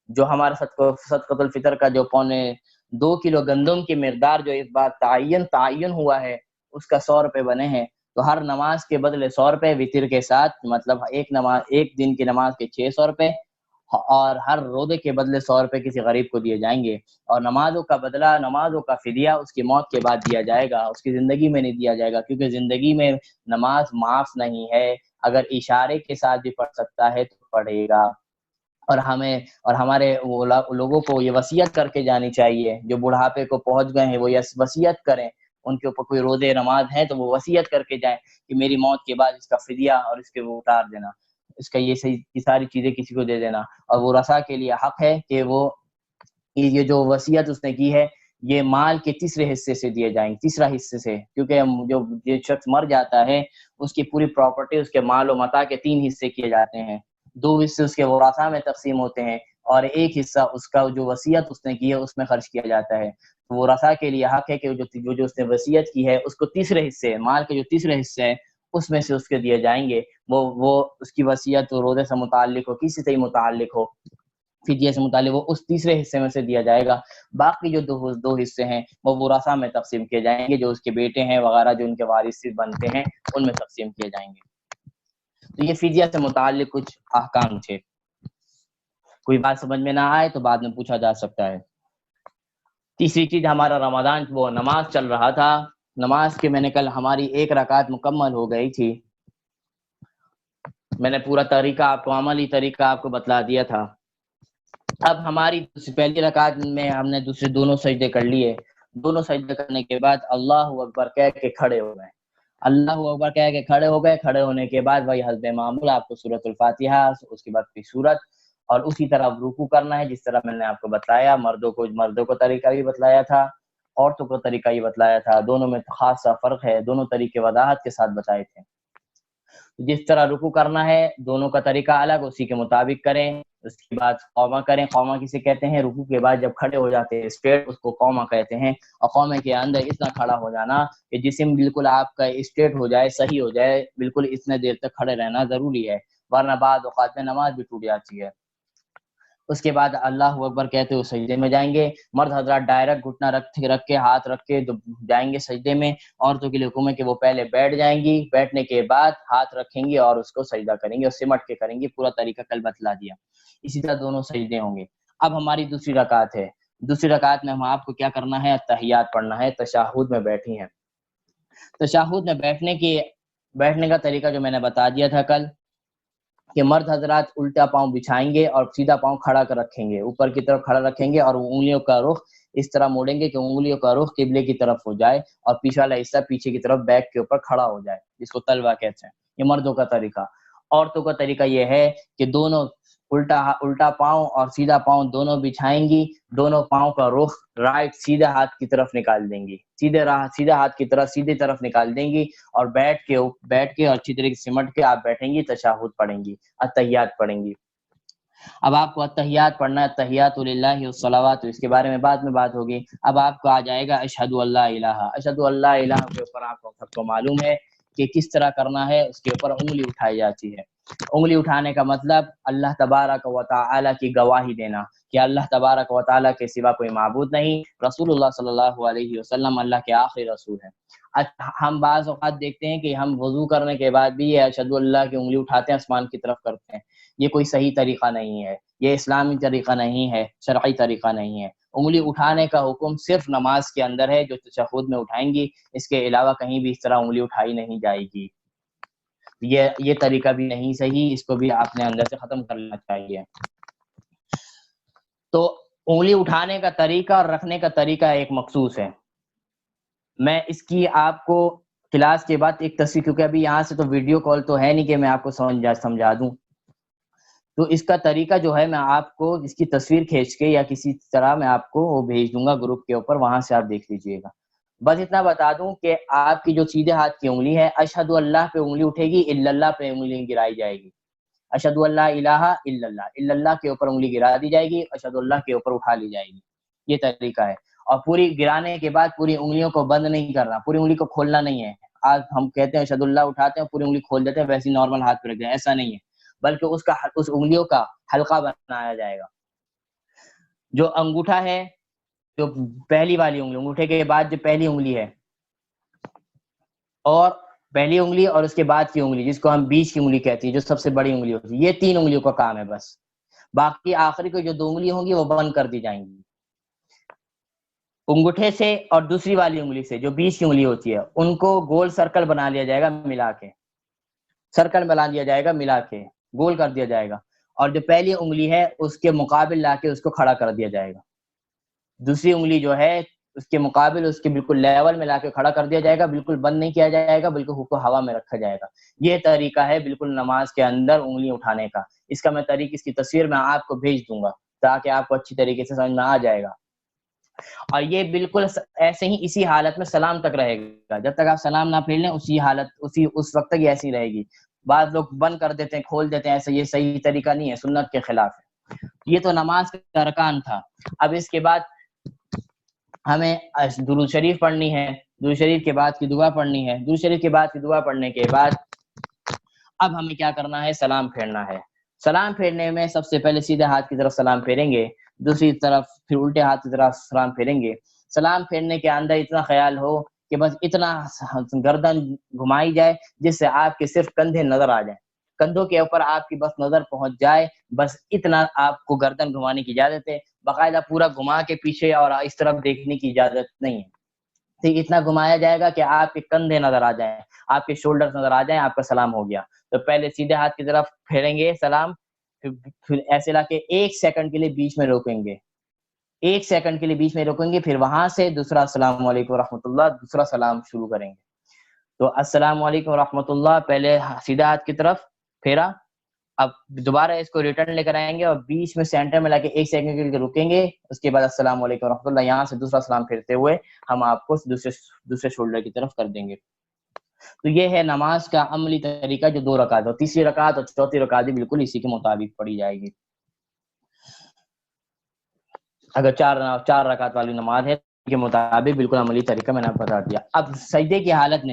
جو ہمارا صدقۃ الفطر کا جو 2 کلو گندم کی مقدار جو اس بات تعین ہوا ہے اس کا 100 روپے بنے ہیں، تو ہر نماز کے بدلے 100 روپے وطر کے ساتھ، مطلب ایک دن کی نماز کے 600 روپے، اور ہر روزے کے بدلے 100 روپے کسی غریب کو دیے جائیں گے، اور نمازوں کا بدلہ، نمازوں کا فدیہ اس کی موت کے بعد دیا جائے گا، اس کی زندگی میں نہیں دیا جائے گا، کیونکہ زندگی میں نماز معاف نہیں ہے، اگر اشارے کے ساتھ بھی پڑھ سکتا ہے تو پڑھے گا۔ اور ہمارے لوگوں کو یہ وصیت کر کے جانی چاہیے، جو بڑھاپے کو پہنچ گئے ہیں وہ یہ وصیت کریں، ان کے اوپر کوئی روزے نماز ہے تو وہ وصیت کر کے جائیں کہ میری موت کے بعد اس کا فدیہ اور اس کے وہ اتار دینا، اس کا یہ ساری چیزیں کسی کو دے دینا، اور وہ رسا کے لیے حق ہے کہ وہ یہ جو وصیت اس نے کی ہے یہ مال کے تیسرے حصے سے دیے جائیں گے، تیسرا حصے سے، کیونکہ جو شخص مر جاتا ہے اس کی پوری پراپرٹی، اس کے مال و متاع کے 3 حصے کیے جاتے ہیں، دو حصے اس کے وراثہ میں تقسیم ہوتے ہیں اور ایک حصہ اس کا جو وصیت اس نے کی ہے اس میں خرچ کیا جاتا ہے. تو ورثہ کے لیے حق ہے کہ جو اس نے وصیت کی ہے اس کو تیسرے حصے مال کے جو تیسرے حصے ہیں اس میں سے اس کے دیے جائیں گے. وہ اس کی وصیت روزے سے متعلق ہو, کسی سے ہی متعلق ہو, فدیہ سے متعلق ہو, اس تیسرے حصے میں سے دیا جائے گا. باقی جو دو حصے ہیں وہ ورثہ میں تقسیم کیے جائیں گے, جو اس کے بیٹے ہیں وغیرہ جو ان کے وارث بنتے ہیں ان میں تقسیم کیے جائیں گے. تو یہ فدیہ سے متعلق کچھ احکام تھے. کوئی بات سمجھ میں نہ آئے تو بعد میں پوچھا جا سکتا ہے. تیسری چیز, ہمارا رمضان وہ نماز چل رہا تھا. نماز کے میں نے کل ہماری 1 رکعت مکمل ہو گئی تھی. میں نے پورا طریقہ آپ کو, عملی طریقہ آپ کو بتلا دیا تھا. اب ہماری پہلی رکعت میں ہم نے دوسرے دونوں سجدے کر لیے. دونوں سجدے کرنے کے بعد اللہ اکبر کہہ کے کھڑے ہو گئے. اللہ اکبر کہہ کے کھڑے ہو گئے. کھڑے ہونے کے بعد وہی حسب معمول آپ کو سورۃ الفاتحہ, اس کے بعد کوئی سورت, اور اسی طرح رکوع کرنا ہے جس طرح میں نے آپ کو بتلایا. مردوں کو طریقہ بھی بتلایا تھا, عورتوں کو طریقہ یہ بتلایا تھا. دونوں میں خاص سا فرق ہے, دونوں طریقے وضاحت کے ساتھ بتائے تھے. جس طرح رکوع کرنا ہے دونوں کا طریقہ الگ, اسی کے مطابق کریں. اس کے بعد قومہ کریں. قومہ کسے کہتے ہیں؟ رکوع کے بعد جب کھڑے ہو جاتے ہیں اسٹریٹ, اس کو قومہ کہتے ہیں. اور قومے کے اندر اتنا کھڑا ہو جانا کہ جسم بالکل آپ کا اسٹریٹ ہو جائے, صحیح ہو جائے, بالکل اتنے دیر تک کھڑے رہنا ضروری ہے, ورنہ بعد اوقات میں نماز بھی ٹوٹ جاتی ہے. اس کے بعد اللہ اکبر کہتے ہوئے سجدے میں جائیں گے. مرد حضرات ڈائریکٹ گھٹنا رکھ کے ہاتھ رکھ کے جائیں گے سجدے میں. عورتوں کے لیے حکم ہے کہ وہ پہلے بیٹھ جائیں گی, بیٹھنے کے بعد ہاتھ رکھیں گی اور اس کو سجدہ کریں گے, اور سمٹ کے کریں گے. پورا طریقہ کل بتلا دیا. اسی طرح دونوں سجدے ہوں گے. اب ہماری دوسری رکعت ہے. دوسری رکعت میں ہم آپ کو کیا کرنا ہے؟ تحیات پڑھنا ہے. تشہد میں بیٹھی ہیں. تشہد میں بیٹھنے کا طریقہ جو میں نے بتا دیا تھا کل, کہ مرد حضرات الٹا پاؤں بچھائیں گے اور سیدھا پاؤں کھڑا کر رکھیں گے, اوپر کی طرف کھڑا رکھیں گے, اور انگلیوں کا رخ اس طرح موڑیں گے کہ انگلیوں کا رخ قبلے کی طرف ہو جائے, اور پیچھے والا حصہ پیچھے کی طرف بیک کے اوپر کھڑا ہو جائے, جس کو تلوہ کہتے ہیں. یہ مردوں کا طریقہ. عورتوں کا طریقہ یہ ہے کہ دونوں الٹا پاؤں اور سیدھا پاؤں دونوں بچھائیں گی. دونوں پاؤں کا رخ رائٹ سیدھے ہاتھ کی طرف نکال دیں گی, سیدھے ہاتھ کی طرف سیدھی طرف نکال دیں گی, اور بیٹھ کے اور اچھی طریقے سے سمٹ کے آپ بیٹھیں گی. تشہد پڑھیں گی, التحیات پڑھیں گی. اب آپ کو التحیات پڑھنا ہے, التحیات للہ والصلوات, اس کے بارے میں بعد میں بات ہوگی. اب آپ کو آ جائے گا اشہد اللہ الہ. اشہد اللہ الہ کے اوپر آپ کو سب کو معلوم ہے کہ کس طرح کرنا ہے. اس کے اوپر انگلی اٹھائی جاتی ہے. انگلی اٹھانے کا مطلب اللہ تبارک و تعالی کی گواہی دینا کہ اللہ تبارک و تعالی کے سوا کوئی معبود نہیں, رسول اللہ صلی اللہ علیہ وسلم اللہ کے آخری رسول ہیں. ہم بعض اوقات دیکھتے ہیں کہ ہم وضو کرنے کے بعد بھی یہ اشہد اللہ کی انگلی اٹھاتے ہیں, آسمان کی طرف کرتے ہیں. یہ کوئی صحیح طریقہ نہیں ہے, یہ اسلامی طریقہ نہیں ہے, شرعی طریقہ نہیں ہے. انگلی اٹھانے کا حکم صرف نماز کے اندر ہے, جو تشہد میں اٹھائیں گی. اس کے علاوہ کہیں بھی اس طرح انگلی اٹھائی نہیں جائے گی. یہ طریقہ بھی نہیں صحیح, اس کو بھی آپ نے اندر سے ختم کرنا چاہیے. تو انگلی اٹھانے کا طریقہ اور رکھنے کا طریقہ ایک مخصوص ہے. میں اس کی آپ کو کلاس کے بعد ایک تصویر, کیونکہ ابھی یہاں سے تو ویڈیو کال تو ہے نہیں کہ میں آپ کو سمجھا دوں, تو اس کا طریقہ جو ہے میں آپ کو اس کی تصویر کھینچ کے یا کسی طرح میں آپ کو وہ بھیج دوں گا گروپ کے اوپر, وہاں سے آپ دیکھ لیجئے گا. بس اتنا بتا دوں کہ آپ کی جو سیدھے ہاتھ کی انگلی ہے, اشہد اللہ پہ انگلی اٹھے گی, الا اللہ پہ انگلی گرائی جائے گی. اشہد اللہ الہ الا اللہ, الا اللہ کے اوپر انگلی گرا دی جائے گی, اشہد اللہ کے اوپر اٹھا لی جائے گی. یہ طریقہ ہے. اور پوری گرانے کے بعد پوری انگلیوں کو بند نہیں کرنا, پوری انگلی کو کھولنا نہیں ہے. آج ہم کہتے ہیں اشہد اللہ اٹھاتے ہیں, پوری انگلی کھول دیتے ہیں, ویسے نارمل ہاتھ پہ رکھ دیں, ایسا نہیں ہے, بلکہ اس انگلیوں کا حلقہ بنایا جائے گا. جو انگوٹھا ہے, جو پہلی والی انگلی, انگوٹھے کے بعد جو پہلی انگلی ہے, اور پہلی انگلی اور اس کے بعد کی انگلی جس کو ہم بیچ کی انگلی کہتی ہیں, جو سب سے بڑی انگلی ہوتی ہے, یہ 3 انگلیوں کا کام ہے بس. باقی آخری کو جو 2 انگلی ہوں گی وہ بند کر دی جائیں گی. انگوٹھے سے اور دوسری والی انگلی سے جو بیچ کی انگلی ہوتی ہے, ان کو گول سرکل بنا لیا جائے گا, ملا کے سرکل بنا دیا جائے گا, ملا کے گول کر دیا جائے گا. اور جو پہلی انگلی ہے اس کے مقابل لا کے اس کو کھڑا کر دیا جائے گا. دوسری انگلی جو ہے اس کے مقابل, اس کے بالکل لیول میں لا کے کھڑا کر دیا جائے گا. بالکل بند نہیں کیا جائے گا, بلکہ اس کو ہوا میں رکھا جائے گا. یہ طریقہ ہے بالکل نماز کے اندر انگلی اٹھانے کا. اس کا میں طریقہ, اس کی تصویر میں آپ کو بھیج دوں گا تاکہ آپ کو اچھی طریقے سے سمجھ میں آ جائے گا. اور یہ بالکل ایسے ہی اسی حالت میں سلام تک رہے گا. جب تک آپ سلام نہ پھیر لیں اسی حالت, اس وقت تک یہ ایسی رہے گی. بعض لوگ بند کر دیتے ہیں، کھول دیتے ہیں، ایسا یہ صحیح طریقہ نہیں ہے، سنت کے خلاف ہے۔ یہ تو نماز کا ارکان تھا۔ اب اس کے بعد ہمیں درود شریف پڑھنی ہے، درود شریف کے بعد کی دعا پڑھنی ہے، درود شریف کے بعد کی دعا پڑھنے کے بعد اب ہمیں کیا کرنا ہے؟ سلام پھیرنا ہے۔ سلام پھیرنے میں سب سے پہلے سیدھے ہاتھ کی طرف سلام پھیریں گے، دوسری طرف پھر الٹے ہاتھ کی طرف سلام پھیریں گے۔ سلام پھیرنے کے اندر اتنا خیال ہو کہ بس اتنا گردن گھمائی جائے جس سے آپ کے صرف کندھے نظر آ جائیں، کندھوں کے اوپر آپ کی بس نظر پہنچ جائے، بس اتنا آپ کو گردن گھمانے کی اجازت ہے۔ باقاعدہ پورا گھما کے پیچھے اور اس طرف دیکھنے کی اجازت نہیں ہے۔ ٹھیک، اتنا گھمایا جائے گا کہ آپ کے کندھے نظر آ جائیں، آپ کے شولڈر نظر آ جائیں، آپ کا سلام ہو گیا۔ تو پہلے سیدھے ہاتھ کی طرف پھیریں گے سلام، پھر ایسے لا کے 1 سیکنڈ کے لیے بیچ میں روکیں گے، 1 سیکنڈ کے لیے بیچ میں روکیں گے، پھر وہاں سے دوسرا السلام علیکم ورحمۃ اللہ، دوسرا سلام شروع کریں گے۔ تو السلام علیکم ورحمۃ اللہ پہلے سیدھے ہاتھ کی طرف پھیرا، اب دوبارہ اس کو ریٹرن لے کر آئیں گے اور بیچ میں سینٹر میں لا کے 1 سیکنڈ کے لیے رکیں گے، اس کے بعد السلام علیکم ورحمۃ اللہ، یہاں سے دوسرا سلام پھیرتے ہوئے ہم آپ کو دوسرے شولڈر کی طرف کر دیں گے۔ تو یہ ہے نماز کا عملی طریقہ جو 2 رکعت، اور تیسری رکعت اور چوتھی رکعت بھی بالکل اسی کے مطابق پڑھی جائے گی۔ اگر 4 رکعت والی نماز ہے کے مطابق بالکل عملی طریقہ میں نے آپ کو بتا دیا۔ اب سجدے کی حالت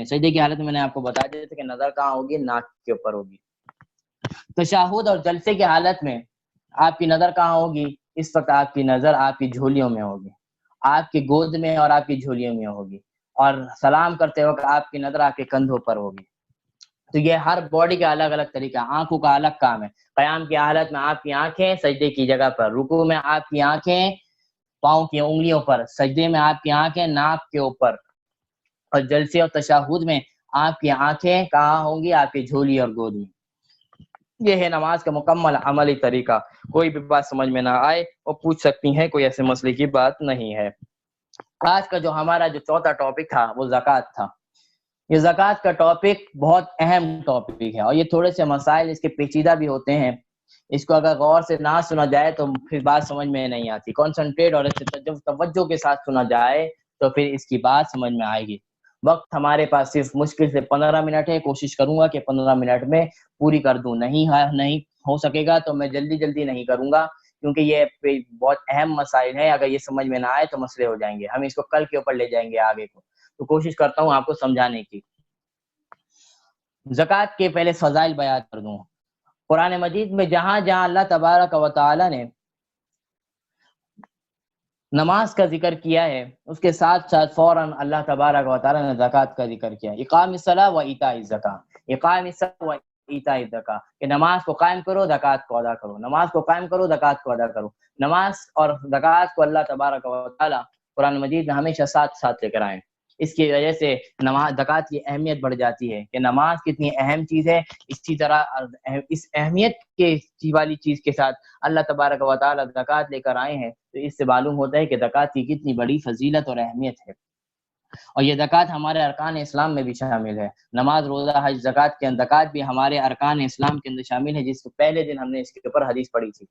میں نے آپ کو بتا دیا تھا کہ نظر کہاں ہوگی؟ ناک کے اوپر ہوگی۔ تشہد اور جلسے کی حالت میں آپ کی نظر کہاں ہوگی؟ اس وقت آپ کی نظر آپ کی جھولیوں میں ہوگی، آپ کی گود میں اور آپ کی جھولیوں میں ہوگی، اور سلام کرتے وقت آپ کی نظر آپ کے کندھوں پر ہوگی۔ تو یہ ہر باڈی کا الگ الگ طریقہ، آنکھوں کا الگ کام ہے۔ قیام کی حالت میں آپ کی آنکھیں سجدے کی جگہ پر، رکوع میں آپ کی آنکھیں پاؤں کی انگلیوں پر، سجدے میں آپ کی آنکھیں ناک کے اوپر، اور جلسے اور تشہد میں آپ کی آنکھیں کہاں ہوں گی؟ آپ کی جھولی اور گود میں۔ یہ ہے نماز کا مکمل عملی طریقہ۔ کوئی بھی بات سمجھ میں نہ آئے وہ پوچھ سکتی ہیں، کوئی ایسے مسئلے کی بات نہیں ہے۔ آج کا جو ہمارا جو چوتھا ٹاپک تھا وہ زکوٰۃ تھا۔ یہ زکوٰۃ کا ٹاپک بہت اہم ٹاپک ہے، اور یہ تھوڑے سے مسائل اس کے پیچیدہ بھی ہوتے ہیں، اس کو اگر غور سے نہ سنا جائے تو پھر بات سمجھ میں نہیں آتی، کنسنٹریٹ اور توجہ کے ساتھ سنا جائے تو پھر اس کی بات سمجھ میں آئے گی۔ وقت ہمارے پاس صرف مشکل سے 15 منٹ ہے، کوشش کروں گا کہ 15 منٹ میں پوری کر دوں، نہیں ہو سکے گا تو میں جلدی نہیں کروں گا، کیونکہ یہ بہت اہم مسائل ہیں، اگر یہ سمجھ میں نہ آئے تو مسئلے ہو جائیں گے، ہم اس کو کل کے اوپر لے جائیں گے آگے کو، تو کوشش کرتا ہوں آپ کو سمجھانے کی۔ زکوٰۃ کے پہلے فضائل بیان کر دوں۔ قرآن مجید میں جہاں جہاں اللہ تبارک و تعالی نے نماز کا ذکر کیا ہے، اس کے ساتھ ساتھ فوراً اللہ تبارک و تعالی نے زکوٰۃ کا ذکر کیا، اقام الصلاۃ و ایتاء الزکاۃ، اقام الصلاۃ و ایتاء الزکاۃ، کہ نماز کو قائم کرو، زکوٰۃ کو ادا کرو، نماز کو قائم کرو، زکوٰۃ کو ادا کرو۔ نماز اور زکوٰۃ کو اللہ تبارک و تعالی قرآن مجید میں ہمیشہ ساتھ لے کر آئیں۔ اس کی وجہ سے نماز زکوٰۃ کی اہمیت بڑھ جاتی ہے کہ نماز کتنی اہم چیز ہے، اسی طرح اس اہمیت کے والی چیز کے ساتھ اللہ تبارک و تعالی زکوٰۃ لے کر آئے ہیں، تو اس سے معلوم ہوتا ہے کہ زکوٰۃ کی کتنی بڑی فضیلت اور اہمیت ہے۔ اور یہ زکوٰۃ ہمارے ارکان اسلام میں بھی شامل ہے، نماز، روزہ، حج، زکوٰۃ کے اندر زکوٰۃ بھی ہمارے ارکان اسلام کے اندر شامل ہے، جس کو پہلے دن ہم نے اس کے اوپر حدیث پڑھی تھی۔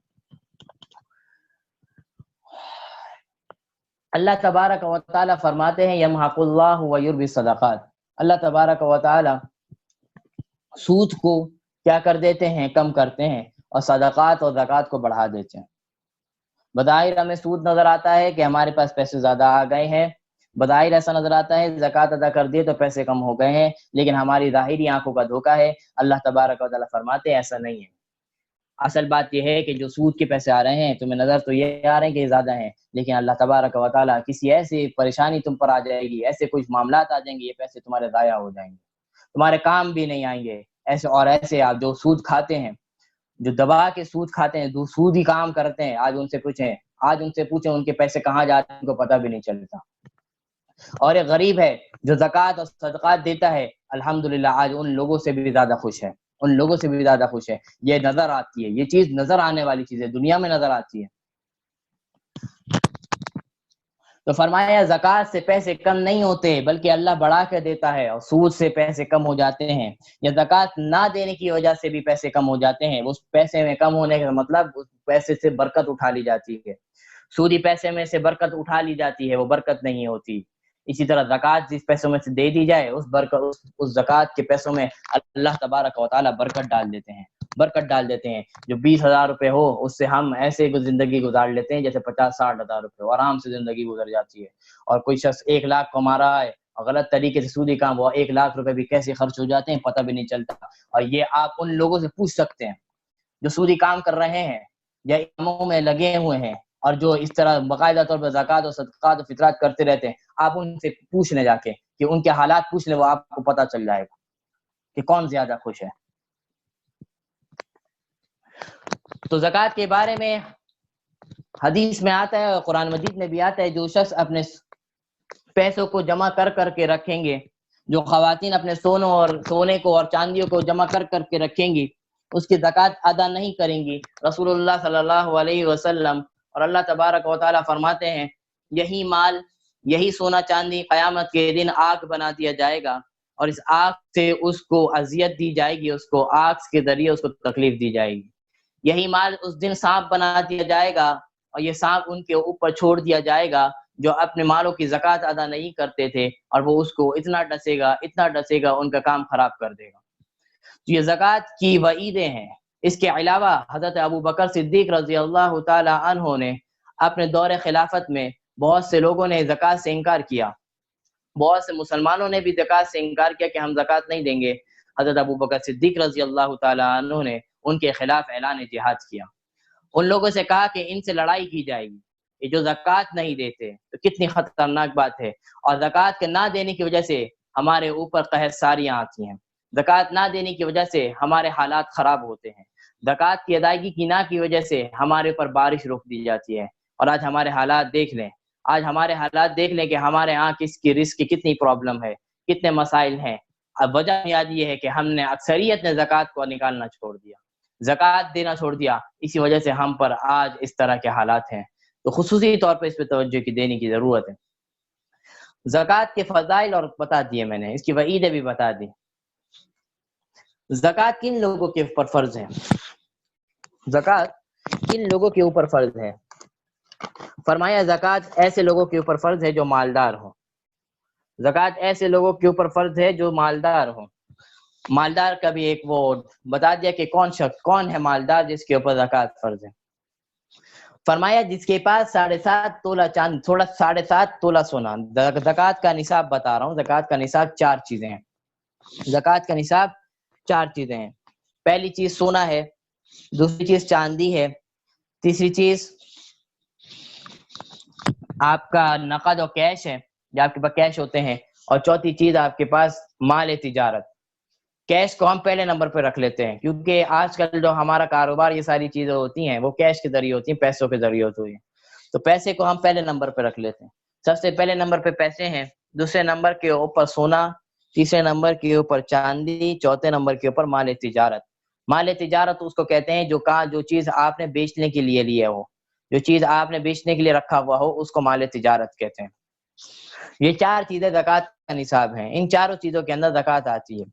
اللہ تبارک و تعالی فرماتے ہیں یمحق اللہ ویربی الصدقات، اللہ تبارک و تعالی سود کو کیا کر دیتے ہیں؟ کم کرتے ہیں، اور صدقات اور زکوٰۃ کو بڑھا دیتے ہیں۔ بظاہر ہمیں سود نظر آتا ہے کہ ہمارے پاس پیسے زیادہ آ گئے ہیں، بظاہر ایسا نظر آتا ہے زکوٰۃ ادا کر دیے تو پیسے کم ہو گئے ہیں، لیکن ہماری ظاہری آنکھوں کا دھوکہ ہے۔ اللہ تبارک و تعالی فرماتے ہیں ایسا نہیں ہے، اصل بات یہ ہے کہ جو سود کے پیسے آ رہے ہیں تمہیں نظر تو یہ آ رہے ہیں کہ یہ زیادہ ہیں، لیکن اللہ تبارک و تعالیٰ کسی ایسی پریشانی تم پر آ جائے گی، ایسے کچھ معاملات آ جائیں گے، یہ پیسے تمہارے ضائع ہو جائیں گے، تمہارے کام بھی نہیں آئیں گے۔ ایسے آپ جو سود کھاتے ہیں، جو دبا کے سود کھاتے ہیں، جو سود ہی کام کرتے ہیں، آج ان سے پوچھیں ان کے پیسے کہاں جاتے ہیں، ان کو پتہ بھی نہیں چلتا۔ اور ایک غریب ہے جو زکوٰۃ اور صدقات دیتا ہے، الحمدللہ آج ان لوگوں سے بھی زیادہ خوش ہے، ان لوگوں سے بھی زیادہ خوش ہے۔ یہ نظر آتی ہے، یہ چیز نظر آنے والی چیز ہے، دنیا میں نظر آتی ہے۔ تو فرمایا زکوٰۃ سے پیسے کم نہیں ہوتے بلکہ اللہ بڑھا کے دیتا ہے، اور سود سے پیسے کم ہو جاتے ہیں، یا زکوٰۃ نہ دینے کی وجہ سے بھی پیسے کم ہو جاتے ہیں۔ اس پیسے میں کم ہونے کا مطلب اس پیسے سے برکت اٹھا لی جاتی ہے، سودی پیسے میں سے برکت اٹھا لی جاتی ہے، وہ برکت نہیں ہوتی۔ اسی طرح زکوٰۃ جس پیسوں میں سے دے دی جائے اس زکوٰۃ کے پیسوں میں اللہ تبارک و تعالیٰ برکت ڈال دیتے ہیں. جو 20,000 روپے ہو اس سے ہم ایسے زندگی گزار لیتے ہیں جیسے 50-60 ہزار روپے ہو، آرام سے زندگی گزر جاتی ہے. اور کوئی شخص 1 لاکھ کما رہا ہے اور غلط طریقے سے سودی کام، وہ 1 لاکھ روپے بھی کیسے خرچ ہو جاتے ہیں پتہ بھی نہیں چلتا. اور یہ آپ ان لوگوں سے پوچھ سکتے ہیں جو سودی کام کر رہے ہیں یا کاموں میں لگے ہوئے ہیں اور جو اس طرح باقاعدہ طور پر زکوٰۃ اور صدقات اور فطرات کرتے رہتے ہیں. آپ ان سے پوچھ لیں جا کے کہ ان کے حالات پوچھ لیں، وہ آپ کو پتہ چل جائے گا کہ کون زیادہ خوش ہے. تو زکوٰۃ کے بارے میں حدیث میں آتا ہے اور قرآن مجید میں بھی آتا ہے، جو شخص اپنے پیسوں کو جمع کر کے رکھیں گے، جو خواتین اپنے سونے کو اور چاندیوں کو جمع کر کے رکھیں گی، اس کی زکوٰۃ ادا نہیں کریں گی. رسول اللہ صلی اللہ علیہ وسلم اور اللہ تبارک و تعالیٰ فرماتے ہیں یہی مال، یہی سونا چاندی قیامت کے دن آگ بنا دیا جائے گا اور اس آگ سے اس کو اذیت دی جائے گی، اس کو آگ کے ذریعے اس کو تکلیف دی جائے گی. یہی مال اس دن سانپ بنا دیا جائے گا اور یہ سانپ ان کے اوپر چھوڑ دیا جائے گا جو اپنے مالوں کی زکوٰۃ ادا نہیں کرتے تھے، اور وہ اس کو اتنا ڈسے گا ان کا کام خراب کر دے گا. یہ زکوٰۃ کی وعیدیں ہیں. اس کے علاوہ حضرت ابو بکر صدیق رضی اللہ تعالی عنہ نے اپنے دور خلافت میں بہت سے لوگوں نے زکوٰۃ سے انکار کیا، بہت سے مسلمانوں نے بھی زکوٰۃ سے انکار کیا کہ ہم زکوٰۃ نہیں دیں گے. حضرت ابو بکر صدیق رضی اللہ تعالی عنہ نے ان کے خلاف اعلان جہاد کیا. ان لوگوں سے کہا کہ ان سے لڑائی کی جائے گی، یہ جو زکوٰۃ نہیں دیتے تو کتنی خطرناک بات ہے. اور زکوٰۃ کے نہ دینے کی وجہ سے ہمارے اوپر قحط ساریاں آتی ہیں، زکوٰۃ نہ دینے کی وجہ سے ہمارے حالات خراب ہوتے ہیں، زکوٰۃ کی ادائیگی کی نہ کی وجہ سے ہمارے اوپر بارش روک دی جاتی ہے. اور آج ہمارے حالات دیکھ لیں کہ ہمارے ہاں کس کی رزق کی کتنی پرابلم ہے، کتنے مسائل ہیں. اب وجہ یاد یہ ہے کہ ہم نے اکثریت نے زکوٰۃ کو نکالنا چھوڑ دیا، زکوٰۃ دینا چھوڑ دیا، اسی وجہ سے ہم پر آج اس طرح کے حالات ہیں. تو خصوصی طور پہ اس پہ توجہ دینے کی ضرورت ہے. زکوٰۃ کے فضائل اور بتا دیے میں نے، اس کی وعیدیں بھی بتا دی. زکوٰۃ کن لوگوں کے اوپر فرض ہے؟ زکوٰۃ کن لوگوں کے اوپر فرض ہے؟ فرمایا زکوٰۃ ایسے لوگوں کے اوپر فرض ہے جو مالدار ہوں. زکوٰۃ ایسے لوگوں کے اوپر فرض ہے جو مالدار ہوں. مالدار کا بھی ایک وہ بتا دیا کہ کون ہے مالدار جس کے اوپر زکوٰۃ فرض ہے. فرمایا جس کے پاس 7.5 تولہ چاند، 7.5 تولہ سونا. زکوٰۃ کا نصاب بتا رہا ہوں. زکوٰۃ کا نصاب 4 چیزیں ہیں. زکوٰۃ کا نصاب 4 چیزیں ہیں. پہلی چیز سونا ہے، دوسری چیز چاندی ہے، تیسری چیز آپ کا نقد اور کیش ہے، جو آپ کے پاس کیش ہوتے ہیں، اور چوتھی چیز آپ کے پاس مال تجارت. کیش کو ہم پہلے نمبر پہ رکھ لیتے ہیں کیونکہ آج کل جو ہمارا کاروبار یہ ساری چیزیں ہوتی ہیں وہ کیش کے ذریعے ہوتی ہیں، پیسوں کے ذریعے ہوتی ہیں. تو پیسے کو ہم پہلے نمبر پہ رکھ لیتے ہیں. سب سے پہلے نمبر پہ پیسے ہیں، دوسرے نمبر کے اوپر سونا، تیسرے نمبر کے اوپر چاندی، چوتھے نمبر کے اوپر مال تجارت. مال تجارت اس کو کہتے ہیں جو چیز آپ نے بیچنے کے لیے لیا ہو، جو چیز آپ نے بیچنے کے لیے رکھا ہوا ہو اس کو مال تجارت کہتے ہیں. یہ 4 چیزیں زکوٰۃ کا نصاب ہیں. ان چاروں چیزوں کے اندر زکوٰۃ آتی ہے.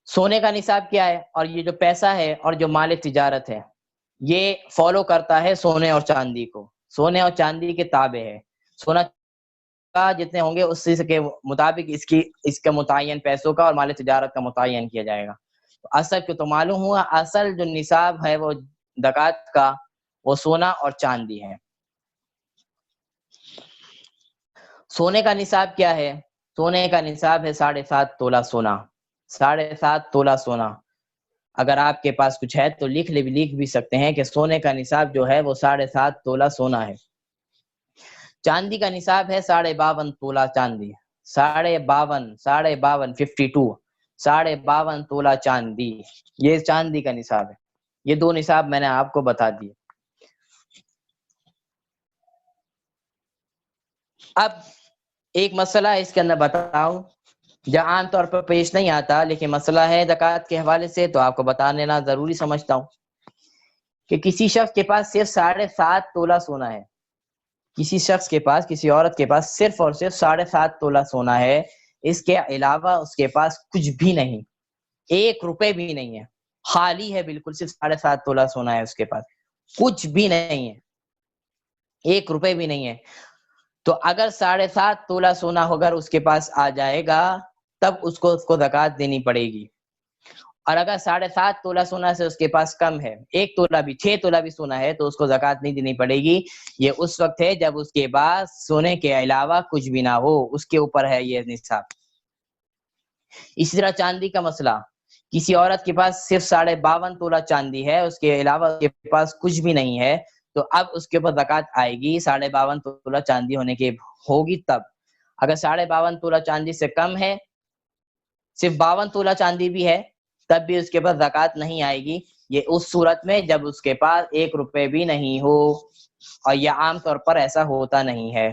سونے کا نصاب کیا ہے؟ اور یہ جو پیسہ ہے اور جو مال تجارت ہے یہ فالو کرتا ہے سونے اور چاندی کو، سونے اور چاندی کے تابع ہے. سونا کا جتنے ہوں گے اسی کے مطابق اس کا متعین پیسوں کا اور مال تجارت کا متعین کیا جائے گا. اصل کو تو معلوم ہوا، اصل جو نصاب ہے وہ زکوٰۃ کا وہ سونا اور چاندی ہے. سونے کا نصاب کیا ہے؟ سونے کا نصاب ہے 7.5 تولہ سونا. 7.5 تولہ سونا. اگر آپ کے پاس کچھ ہے تو لکھ بھی سکتے ہیں کہ سونے کا نصاب جو ہے وہ 7.5 تولہ سونا ہے. چاندی کا نصاب ہے 52.5 تولہ چاندی. 52.5 52 52 تولہ چاندی، یہ چاندی کا نصاب ہے. یہ 2 نصاب میں نے آپ کو بتا دیے. اب ایک مسئلہ اس کے اندر بتاؤں جو عام طور پر پیش نہیں آتا لیکن مسئلہ ہے زکوٰۃ کے حوالے سے، تو آپ کو بتا لینا ضروری سمجھتا ہوں کہ کسی شخص کے پاس صرف 7.5 تولہ سونا ہے. کسی شخص کے پاس، کسی عورت کے پاس صرف اور صرف 7.5 تولہ سونا ہے. اس کے علاوہ اس کے پاس کچھ بھی نہیں، 1 روپے بھی نہیں ہے، خالی ہے بالکل. صرف 7.5 تولہ سونا ہے اس کے پاس، کچھ بھی نہیں ہے، 1 روپے بھی نہیں ہے. تو اگر 7.5 تولہ سونا اگر اس کے پاس آ جائے گا تب اس کو زکوٰۃ دینی پڑے گی. اور اگر 7.5 تولہ سونا سے اس کے پاس کم ہے، 1 تولہ بھی 6 تولہ بھی سونا ہے، تو اس کو زکوٰۃ نہیں دینی پڑے گی. یہ اس وقت ہے جب اس کے پاس سونے کے علاوہ کچھ بھی نہ ہو، اس کے اوپر ہے یہ نصاب. اسی طرح چاندی کا مسئلہ، کسی عورت کے پاس صرف 52.5 تولہ چاندی ہے، اس کے علاوہ اس کے پاس کچھ بھی نہیں ہے، تو اب اس کے اوپر زکوٰۃ آئے گی 52.5 تولہ چاندی ہونے کے ہوگی تب. اگر 52.5 تولہ چاندی سے کم ہے، صرف 52 تولہ چاندی بھی ہے، تب بھی اس کے پاس زکوٰۃ نہیں آئے گی. یہ اس صورت میں جب اس کے پاس 1 روپے بھی نہیں ہو، اور یہ عام طور پر ایسا ہوتا نہیں ہے.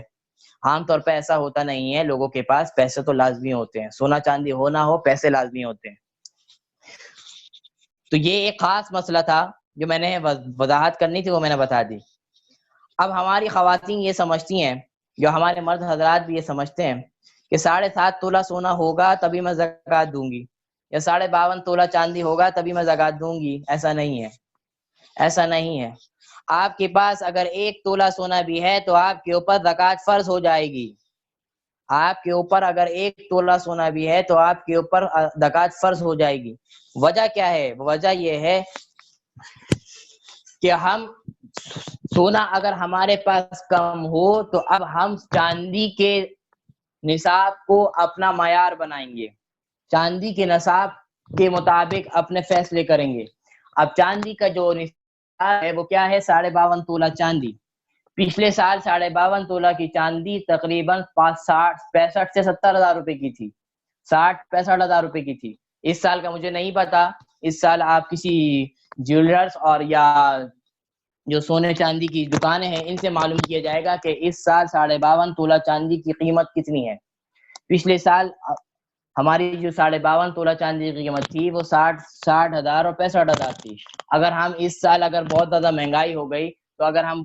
عام طور پہ ایسا ہوتا نہیں ہے، لوگوں کے پاس پیسے تو لازمی ہوتے ہیں، سونا چاندی ہو نہ ہو پیسے لازمی ہوتے ہیں. تو یہ ایک خاص مسئلہ تھا جو میں نے وضاحت کرنی تھی، وہ میں نے بتا دی. اب ہماری خواتین یہ سمجھتی ہیں، جو ہمارے مرد حضرات بھی یہ سمجھتے ہیں کہ 7.5 تولہ سونا ہوگا تبھی میں زکوٰۃ دوں گی، یا 52.5 تولہ چاندی ہوگا تبھی میں زکوٰۃ دوں گی. ایسا نہیں ہے، ایسا نہیں ہے. آپ کے پاس اگر 1 تولہ سونا بھی ہے تو آپ کے اوپر زکوٰۃ فرض ہو جائے گی. آپ کے اوپر اگر 1 تولہ سونا بھی ہے تو آپ کے اوپر زکوٰۃ فرض ہو جائے گی. وجہ کیا ہے؟ وجہ یہ ہے کہ ہم سونا اگر ہمارے پاس کم ہو تو اب ہم چاندی کے نصاب کو اپنا معیار بنائیں گے، چاندی کے نصاب کے مطابق اپنے فیصلے کریں گے. اب چاندی کا جو نصاب ہے وہ کیا ہے؟ 52.5 تولہ چاندی. پچھلے سال 52.5 تولہ کی چاندی تقریباً 65 سے 70 ہزار روپے کی تھی، 65 ہزار روپے کی تھی. اس سال کا مجھے نہیں پتا، اس سال آپ کسی جیولرز اور یا جو سونے چاندی کی دکانیں ہیں ان سے معلوم کیا جائے گا کہ اس سال 52.5 تولہ چاندی کی قیمت کتنی ہے. پچھلے سال ہماری جو 52.5 تولہ چاندی کی قیمت تھی وہ 60 ہزار اور 65 ہزار تھی. اگر ہم اس سال اگر بہت زیادہ مہنگائی ہو گئی تو اگر ہم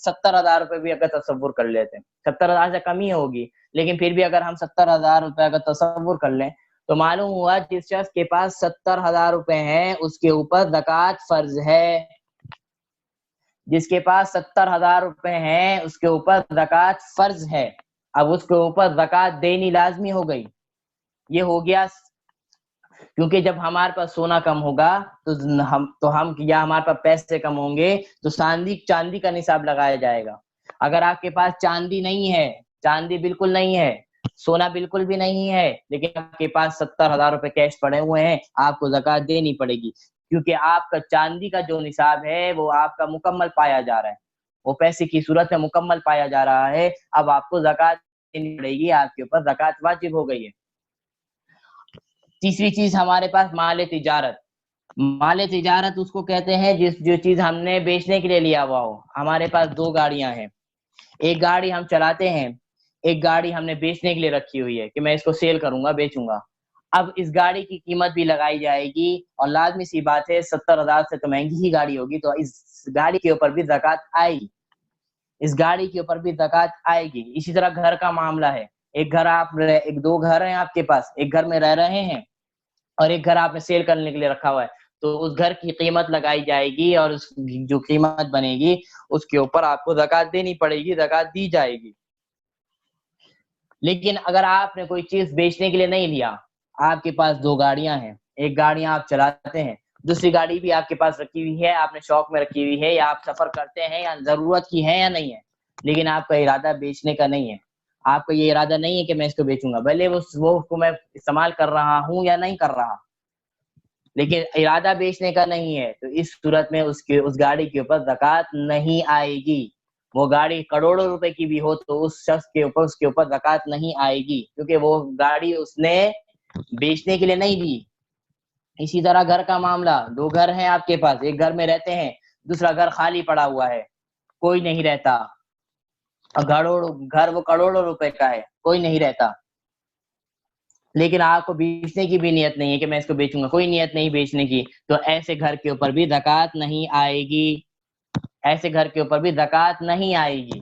70 ہزار روپے بھی اگر تصور کر لیتے ہیں، 70 ہزار سے کم ہی ہوگی، لیکن پھر بھی اگر ہم 70 ہزار روپے اگر تصور کر لیں تو معلوم ہوا جس شخص کے پاس 70 ہزار روپے ہیں اس کے اوپر زکوٰۃ فرض ہے. جس کے پاس 70 ہزار روپے ہیں اس کے اوپر زکوٰۃ فرض ہے. اب اس کے اوپر زکوٰۃ دینی لازمی ہو گئی. یہ ہو گیا کیونکہ جب ہمارے پاس سونا کم ہوگا تو ہم یا ہمارے پاس پیسے کم ہوں گے تو چاندی کا نصاب لگایا جائے گا. اگر آپ کے پاس چاندی نہیں ہے، چاندی بالکل نہیں ہے، سونا بالکل بھی نہیں ہے، لیکن آپ کے پاس 70 ہزار روپے کیش پڑے ہوئے ہیں، آپ کو زکوٰۃ دینی پڑے گی، کیونکہ آپ کا چاندی کا جو نصاب ہے وہ آپ کا مکمل پایا جا رہا ہے، وہ پیسے کی صورت میں مکمل پایا جا رہا ہے. اب آپ کو زکوٰۃ دینی پڑے گی، آپ کے اوپر زکوٰۃ واجب ہو گئی ہے. تیسری چیز ہمارے پاس مال تجارت. مال تجارت اس کو کہتے ہیں جو چیز ہم نے بیچنے کے لیے لیا ہوا ہو. ہمارے پاس 2 گاڑیاں ہیں، ایک گاڑی ہم چلاتے ہیں، ایک گاڑی ہم نے بیچنے کے لیے رکھی ہوئی ہے کہ میں اس کو سیل کروں گا، بیچوں گا. اب اس گاڑی کی قیمت بھی لگائی جائے گی اور لازمی سی بات ہے 70 ہزار سے تو مہنگی ہی گاڑی ہوگی، تو اس گاڑی کے اوپر بھی زکوٰۃ آئے گی، اس گاڑی کے اوپر بھی زکوٰۃ آئے گی. اسی طرح گھر کا معاملہ ہے، ایک 2 گھر ہیں آپ کے پاس، ایک گھر میں رہ رہے ہیں اور ایک گھر آپ نے سیل کرنے کے لیے رکھا ہوا ہے، تو اس گھر کی قیمت لگائی جائے گی اور اس جو قیمت بنے گی اس کے اوپر آپ کو زکوٰۃ دینی پڑے گی، زکوٰۃ دی جائے گی. لیکن اگر آپ نے کوئی چیز بیچنے کے لیے نہیں لیا، آپ کے پاس 2 گاڑیاں ہیں، ایک گاڑیاں آپ چلاتے ہیں، دوسری گاڑی بھی آپ کے پاس رکھی ہوئی ہے، آپ نے شوق میں رکھی ہوئی ہے، یا آپ سفر کرتے ہیں یا ضرورت کی ہے یا نہیں ہے، لیکن آپ کا ارادہ بیچنے کا نہیں ہے، آپ کا یہ ارادہ نہیں ہے کہ میں اس کو بیچوں گا، بھلے وہ کو میں استعمال کر رہا ہوں یا نہیں کر رہا، لیکن ارادہ بیچنے کا نہیں ہے، تو اس صورت میں اس گاڑی کے اوپر زکوٰۃ نہیں آئے گی. وہ گاڑی کروڑوں روپے کی بھی ہو تو اس شخص کے اوپر زکوٰۃ نہیں آئے گی، کیونکہ وہ گاڑی اس نے بیچنے کے لیے نہیں دی. اسی طرح گھر کا معاملہ، 2 گھر ہیں آپ کے پاس، ایک گھر میں رہتے ہیں، دوسرا گھر خالی پڑا ہوا ہے، کوئی نہیں رہتا، گھر وہ کروڑوں روپے کا ہے، کوئی نہیں رہتا، لیکن آپ کو بیچنے کی بھی نیت نہیں ہے کہ میں اس کو بیچوں گا، کوئی نیت نہیں بیچنے کی، تو ایسے گھر کے اوپر بھی زکوٰۃ نہیں آئے گی، ایسے گھر کے اوپر بھی زکوٰۃ نہیں آئے گی.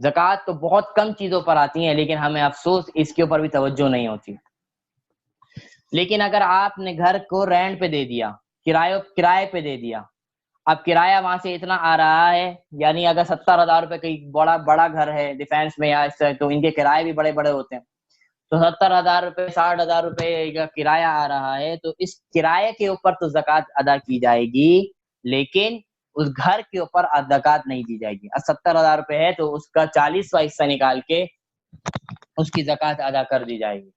زکوٰۃ تو بہت کم چیزوں پر آتی ہیں لیکن ہمیں افسوس اس کے اوپر بھی توجہ نہیں ہوتی. لیکن اگر آپ نے گھر کو رینٹ پہ دے دیا، کرائے پہ دے دیا، اب کرایہ وہاں سے اتنا آ رہا ہے، یعنی اگر 70,000 روپے کا بڑا بڑا گھر ہے ڈیفینس میں یا اس طرح، تو ان کے کرائے بھی بڑے بڑے ہوتے ہیں، تو 70,000 روپے 60,000 روپے کا کرایہ آ رہا ہے، تو اس کرایے کے اوپر تو زکوٰۃ ادا کی جائے گی، لیکن اس گھر کے اوپر زکوٰۃ نہیں دی جائے گی۔ اب 70,000 روپے ہے تو اس کا 40واں حصہ نکال کے اس کی زکوٰۃ ادا کر دی جائے گی۔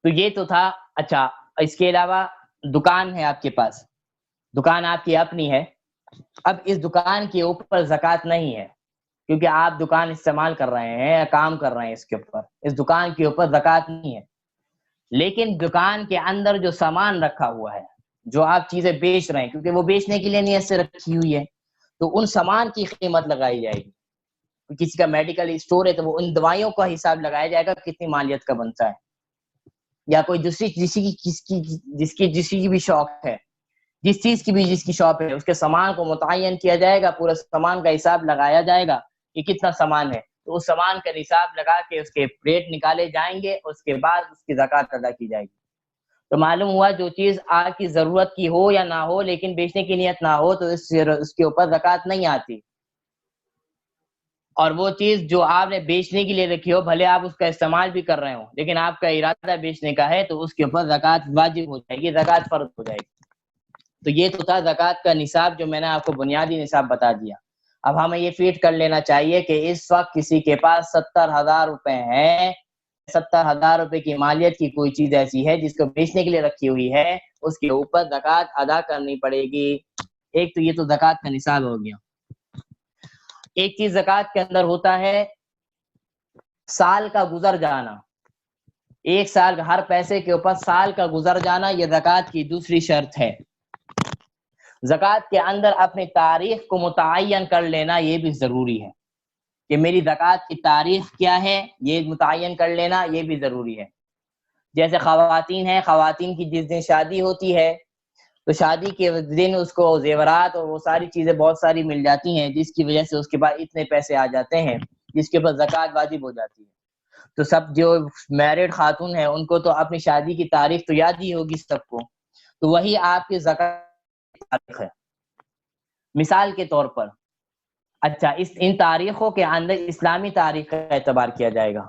تو یہ تو تھا۔ اچھا، اس کے علاوہ دکان ہے آپ کے پاس، دکان آپ کی اپنی ہے، اب اس دکان کے اوپر زکوٰۃ نہیں ہے، کیونکہ آپ دکان استعمال کر رہے ہیں، کام کر رہے ہیں اس کے اوپر، اس دکان کے اوپر زکوٰۃ نہیں ہے، لیکن دکان کے اندر جو سامان رکھا ہوا ہے، جو آپ چیزیں بیچ رہے ہیں، کیونکہ وہ بیچنے کے لیے نیت سے رکھی ہوئی ہے، تو ان سامان کی قیمت لگائی جائے گی۔ کسی کا میڈیکل اسٹور ہے تو وہ ان دوائیوں کا حساب لگایا جائے گا کتنی مالیت کا بنتا ہے، یا کوئی دوسری جس کی بھی شاپ ہے، جس چیز کی بھی جس کی شاپ ہے، اس کے سامان کو متعین کیا جائے گا، پورا سامان کا حساب لگایا جائے گا کہ کتنا سامان ہے، تو اس سامان کا حساب لگا کے اس کے ریٹ نکالے جائیں گے، اس کے بعد اس کی زکوٰۃ ادا کی جائے گی۔ تو معلوم ہوا جو چیز آپ کی ضرورت کی ہو یا نہ ہو لیکن بیچنے کی نیت نہ ہو تو اس کے اوپر زکوٰۃ نہیں آتی، اور وہ چیز جو آپ نے بیچنے کے لیے رکھی ہو، بھلے آپ اس کا استعمال بھی کر رہے ہو لیکن آپ کا ارادہ بیچنے کا ہے، تو اس کے اوپر زکوٰۃ واجب ہو جائے گی، زکوٰۃ فرض ہو جائے گی۔ تو یہ تو تھا زکوٰۃ کا نصاب، جو میں نے آپ کو بنیادی نصاب بتا دیا۔ اب ہمیں یہ فیڈ کر لینا چاہیے کہ اس وقت کسی کے پاس 70,000 روپے ہیں، 70,000 روپے کی مالیت کی کوئی چیز ایسی ہے جس کو بیچنے کے لیے رکھی ہوئی ہے، اس کے اوپر زکوٰۃ ادا کرنی پڑے گی۔ ایک تو یہ تو زکوٰۃ کا نصاب ہو گیا۔ ایک چیز زکوٰۃ کے اندر ہوتا ہے سال کا گزر جانا، ایک سال، ہر پیسے کے اوپر سال کا گزر جانا، یہ زکوٰۃ کی دوسری شرط ہے۔ زکوٰۃ کے اندر اپنی تاریخ کو متعین کر لینا یہ بھی ضروری ہے، کہ میری زکوٰۃ کی تاریخ کیا ہے یہ متعین کر لینا یہ بھی ضروری ہے۔ جیسے خواتین ہیں، خواتین کی جس دن شادی ہوتی ہے تو شادی کے دن اس کو زیورات اور وہ ساری چیزیں بہت ساری مل جاتی ہیں، جس کی وجہ سے اس کے بعد اتنے پیسے آ جاتے ہیں جس کے اوپر زکوٰۃ واجب ہو جاتی ہے۔ تو سب جو میرڈ خاتون ہیں ان کو تو اپنی شادی کی تاریخ تو یاد ہی ہوگی سب کو، تو وہی آپ کی زکوٰۃ کی تاریخ ہے۔ مثال کے طور پر، اچھا، ان تاریخوں کے اندر اسلامی تاریخ کا اعتبار کیا جائے گا،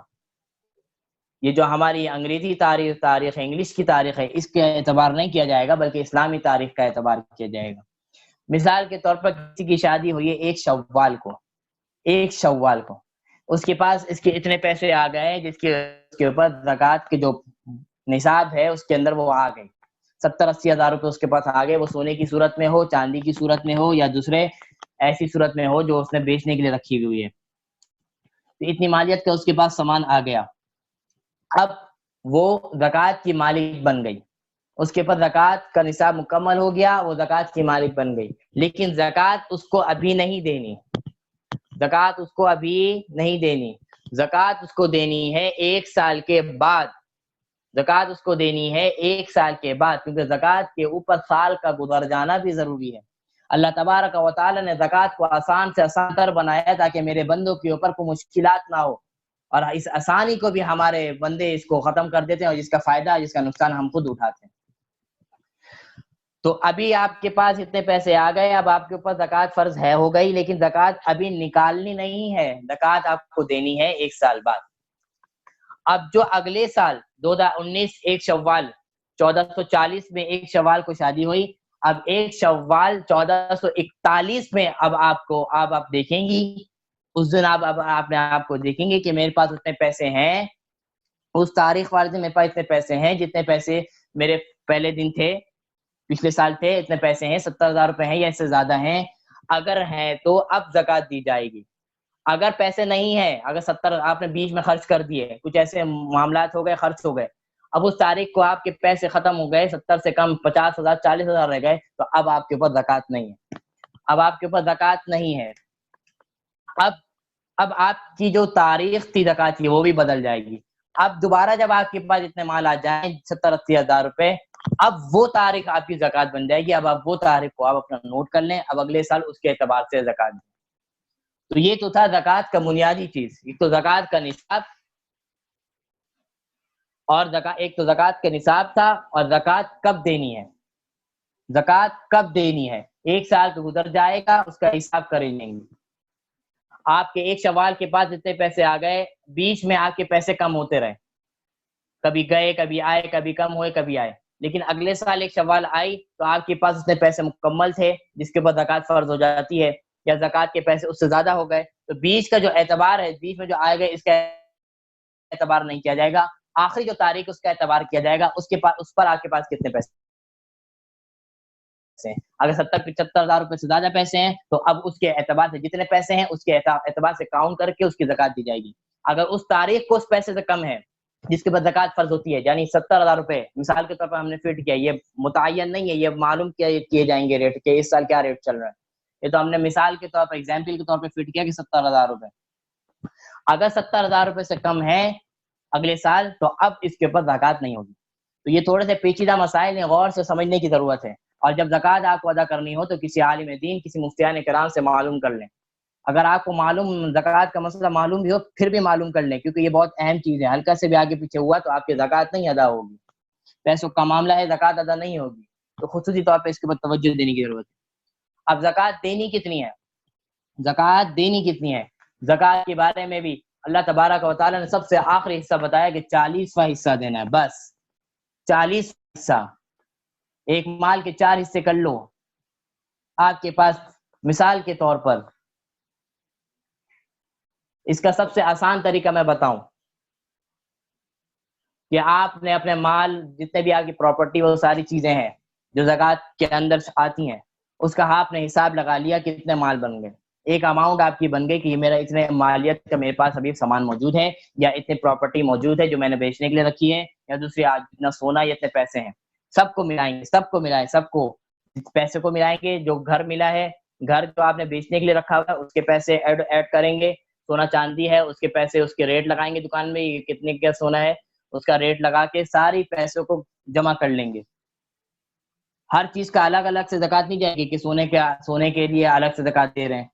یہ جو ہماری انگریزی تاریخ ہے، انگلش کی تاریخ ہے، اس کے اعتبار نہیں کیا جائے گا بلکہ اسلامی تاریخ کا اعتبار کیا جائے گا۔ مثال کے طور پر کسی کی شادی ہوئی ہے ایک شوال کو، اس کے پاس اس کے اتنے پیسے آ گئے جس کے اوپر زکوٰۃ کے جو نصاب ہے اس کے اندر وہ آ گئی، 70-80 ہزار روپے اس کے پاس آ گئے، وہ سونے کی صورت میں ہو، چاندی کی صورت میں ہو، یا دوسرے ایسی صورت میں ہو جو اس نے بیچنے کے لیے رکھی ہوئی ہے، تو اتنی مالیت کا اس کے پاس سامان آ گیا۔ اب وہ زکوٰۃ کی مالک بن گئی، اس کے اوپر زکوٰۃ کا نصاب مکمل ہو گیا، وہ زکوٰۃ کی مالک بن گئی، لیکن زکوٰۃ اس کو ابھی نہیں دینی، زکوٰۃ اس کو ابھی نہیں دینی، زکوٰۃ اس کو دینی ہے 1 سال کے بعد، زکوٰۃ اس کو دینی ہے 1 سال کے بعد، کیونکہ زکوٰۃ کے اوپر سال کا گزر جانا بھی ضروری ہے۔ اللہ تبارک و تعالی نے زکوٰۃ کو آسان سے آسان تر بنایا تاکہ میرے بندوں کے اوپر کوئی مشکلات نہ ہو، اور اس آسانی کو بھی ہمارے بندے اس کو ختم کر دیتے ہیں، اور جس کا فائدہ جس کا نقصان ہم خود اٹھاتے ہیں۔ تو ابھی آپ کے پاس اتنے پیسے آ گئے، اب آپ کے اوپر زکوٰۃ فرض ہے ہو گئی، لیکن زکوٰۃ ابھی نکالنی نہیں ہے، زکوٰۃ آپ کو دینی ہے 1 سال بعد۔ اب جو اگلے سال 2019 1 شوال 1440 میں 1 شوال کو شادی ہوئی، اب 1 شوال 1441 میں اب آپ دیکھیں گی، اس دن آپ کو دیکھیں گے کہ میرے پاس اتنے پیسے ہیں، اس تاریخ والے دن میرے پاس اتنے پیسے ہیں، جتنے پیسے میرے پہلے دن تھے، پچھلے سال تھے، اتنے پیسے ہیں، 70,000 روپے ہیں یا اس سے زیادہ ہیں، اگر ہیں تو اب زکوٰۃ دی جائے گی۔ اگر پیسے نہیں ہیں، اگر 70 آپ نے بیچ میں خرچ کر دیے، کچھ ایسے معاملات ہو گئے، خرچ ہو گئے، اب اس تاریخ کو آپ کے پیسے ختم ہو گئے، 70 سے کم 50,000 40,000 رہ گئے، تو اب آپ کے اوپر زکوٰۃ نہیں ہے، اب آپ کے اوپر زکوٰۃ نہیں ہے۔ اب آپ کی جو تاریخ تھی زکوٰۃ کی وہ بھی بدل جائے گی۔ اب دوبارہ جب آپ کے پاس اتنے مال آ جائیں 70-80 ہزار روپے، اب وہ تاریخ آپ کی زکوٰۃ بن جائے گی، اب آپ وہ تاریخ کو آپ اپنا نوٹ کر لیں، اب اگلے سال اس کے اعتبار سے زکوٰۃ دیں۔ تو یہ تو تھا زکوٰۃ کا بنیادی چیز، ایک تو زکوٰۃ کا نصاب، اور ایک تو زکوٰۃ کا نصاب تھا، اور زکوٰۃ کب دینی ہے۔ زکوٰۃ کب دینی ہے؟ 1 سال کا گزر جائے گا، اس کا حساب کر لیں گے. آپ کے 1 شوال کے بعد جتنے پیسے آ گئے، بیچ میں آپ کے پیسے کم ہوتے رہے، کبھی گئے کبھی آئے، کبھی کم ہوئے کبھی آئے، لیکن اگلے سال 1 شوال آئی تو آپ کے پاس اتنے پیسے مکمل تھے جس کے بعد زکوٰۃ فرض ہو جاتی ہے، یا زکوٰۃ کے پیسے اس سے زیادہ ہو گئے تو بیچ کا جو اعتبار ہے، بیچ میں جو آئے گئے، اس کا اعتبار نہیں کیا جائے گا. آخری جو تاریخ اس کا اعتبار کیا جائے گا، اس پر آپ کے پاس کتنے پیسے ہیں. اگر 70-75 ہزار روپے سے زیادہ پیسے ہیں تو اب اس کے اعتبار سے جتنے پیسے ہیں اس کے اعتبار سے کاؤنٹ کر کے اس کی زکوٰۃ دی جائے گی. اگر اس تاریخ کو اس پیسے سے کم ہے جس کے بعد زکوٰۃ فرض ہوتی ہے، یعنی 70 ہزار روپے مثال کے طور پر ہم نے فٹ کیا، یہ متعین نہیں ہے، یہ معلوم کیے جائیں گے ریٹ کہ اس سال کیا ریٹ چل رہا ہے. یہ تو ہم نے مثال کے طور پر، ایگزامپل کے طور پہ فٹ کیا کہ 70 ہزار روپے. اگر 70 ہزار روپے سے کم ہے اگلے سال تو اب اس کے اوپر زکوٰۃ نہیں ہوگی. تو یہ تھوڑے سے پیچیدہ مسائل ہیں، غور سے سمجھنے کی ضرورت ہے. اور جب زکوٰۃ آپ کو ادا کرنی ہو تو کسی عالم دین، کسی مفتیان کرام سے معلوم کر لیں. اگر آپ کو معلوم زکوٰۃ کا مسئلہ معلوم بھی ہو پھر بھی معلوم کر لیں، کیونکہ یہ بہت اہم چیز ہے. ہلکا سے بھی آگے پیچھے ہوا تو آپ کی زکوٰۃ نہیں ادا ہوگی. پیسوں کا معاملہ ہے، زکوٰۃ ادا نہیں ہوگی، تو خصوصی طور پہ اس کے اوپر توجہ دینے کی ضرورت ہے. اب زکوٰۃ دینی کتنی ہے؟ زکوٰۃ دینی کتنی ہے؟ زکوٰۃ کے بارے میں بھی اللہ تبارک و تعالیٰ نے سب سے آخری حصہ بتایا کہ 40واں حصہ دینا ہے، بس 40واں حصہ. ایک مال کے 4 حصے کر لو. آپ کے پاس مثال کے طور پر اس کا سب سے آسان طریقہ میں بتاؤں کہ آپ نے اپنے مال، جتنے بھی آپ کی پراپرٹی، وہ ساری چیزیں ہیں جو زکوٰۃ کے اندر آتی ہیں، اس کا آپ نے حساب لگا لیا کہ کتنے مال بن گئے. ایک اماؤنٹ آپ کی بن گئی کہ یہ میرا اتنے مالیت کا میرے پاس ابھی سامان موجود ہے، یا اتنے پراپرٹی موجود ہے جو میں نے بیچنے کے لیے رکھی ہے، یا دوسری اتنا سونا، یا اتنے پیسے ہیں. سب کو ملائیں گے، سب کو ملائیں، سب کو پیسے کو ملائیں گے. جو گھر ملا ہے، گھر جو آپ نے بیچنے کے لیے رکھا ہوا ہے اس کے پیسے ایڈ کریں گے. سونا چاندی ہے اس کے پیسے، اس کے ریٹ لگائیں گے دکان میں، یہ کتنے کا سونا ہے اس کا ریٹ لگا کے ساری پیسوں کو جمع کر لیں گے. ہر چیز کا الگ الگ سے زکوٰۃ نہیں جائے گی کہ سونے کے لیے الگ سے زکوٰۃ دے رہے ہیں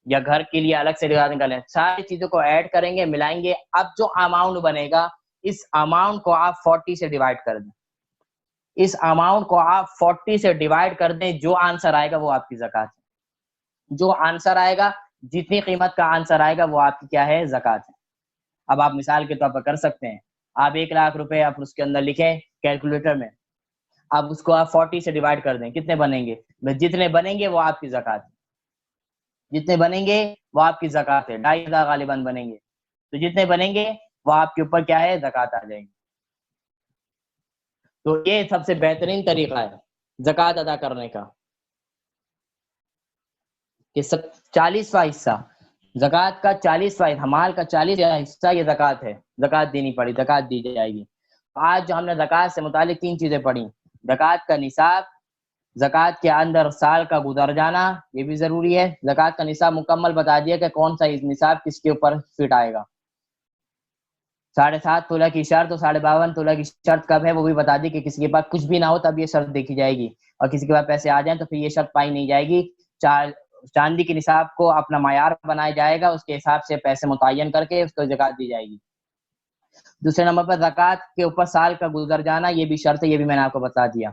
یا گھر کے لیے الگ سے زکوٰۃ نکالیں. ساری چیزوں کو ایڈ کریں گے، ملائیں گے. اب جو اماؤنٹ بنے گا، اس اماؤنٹ کو آپ 40 سے ڈیوائڈ کر دیں. اس اماؤنٹ کو آپ 40 سے ڈیوائڈ کر دیں. جو آنسر آئے گا وہ آپ کی زکوٰۃ ہے. جو آنسر آئے گا، جتنی قیمت کا آنسر آئے گا وہ آپ کی کیا ہے؟ زکوٰۃ ہے. اب آپ مثال کے طور پر کر سکتے ہیں، آپ 1 لاکھ روپے آپ اس کے اندر لکھیں کیلکولیٹر میں. اب اس کو آپ 40 سے ڈیوائڈ کر دیں، کتنے بنیں گے؟ جتنے بنیں گے وہ آپ کی زکوٰۃ ہے. جتنے بنیں گے وہ آپ کی زکوٰۃ ہے. 2,500 غالباً بنیں گے، تو جتنے بنیں گے وہ آپ کے اوپر کیا ہے؟ زکوٰۃ آ جائے گی. تو یہ سب سے بہترین طریقہ ہے زکوٰۃ ادا کرنے کا کہ 40واں حصہ زکوٰۃ کا، 40واں مال کا 40واں حصہ یہ زکوٰۃ ہے. زکوٰۃ دینی پڑی، زکوٰۃ دی جائے گی. آج جو ہم نے زکوٰۃ سے متعلق 3 چیزیں پڑھی: زکوٰۃ کا نصاب، زکوٰۃ کے اندر سال کا گزر جانا، یہ بھی ضروری ہے. زکوٰۃ کا نصاب مکمل بتا دیا کہ کون سا نصاب کس کے اوپر فٹ آئے گا. 7.5 تولہ کی شرط اور 52 تولہ کی شرط کب ہے وہ بھی بتا دی کہ کسی کے پاس کچھ بھی نہ ہو تب یہ شرط دیکھی جائے گی، اور کسی کے پاس پیسے آ جائیں تو پھر یہ شرط پائی نہیں جائے گی. چاندی کے نصاب کو اپنا معیار بنایا جائے گا، اس کے حساب سے پیسے متعین کر کے اس کو زکوٰۃ دی جائے گی. دوسرے نمبر پر زکوٰۃ کے اوپر سال کا گزر جانا، یہ بھی شرط ہے، یہ بھی میں نے آپ کو بتا دیا.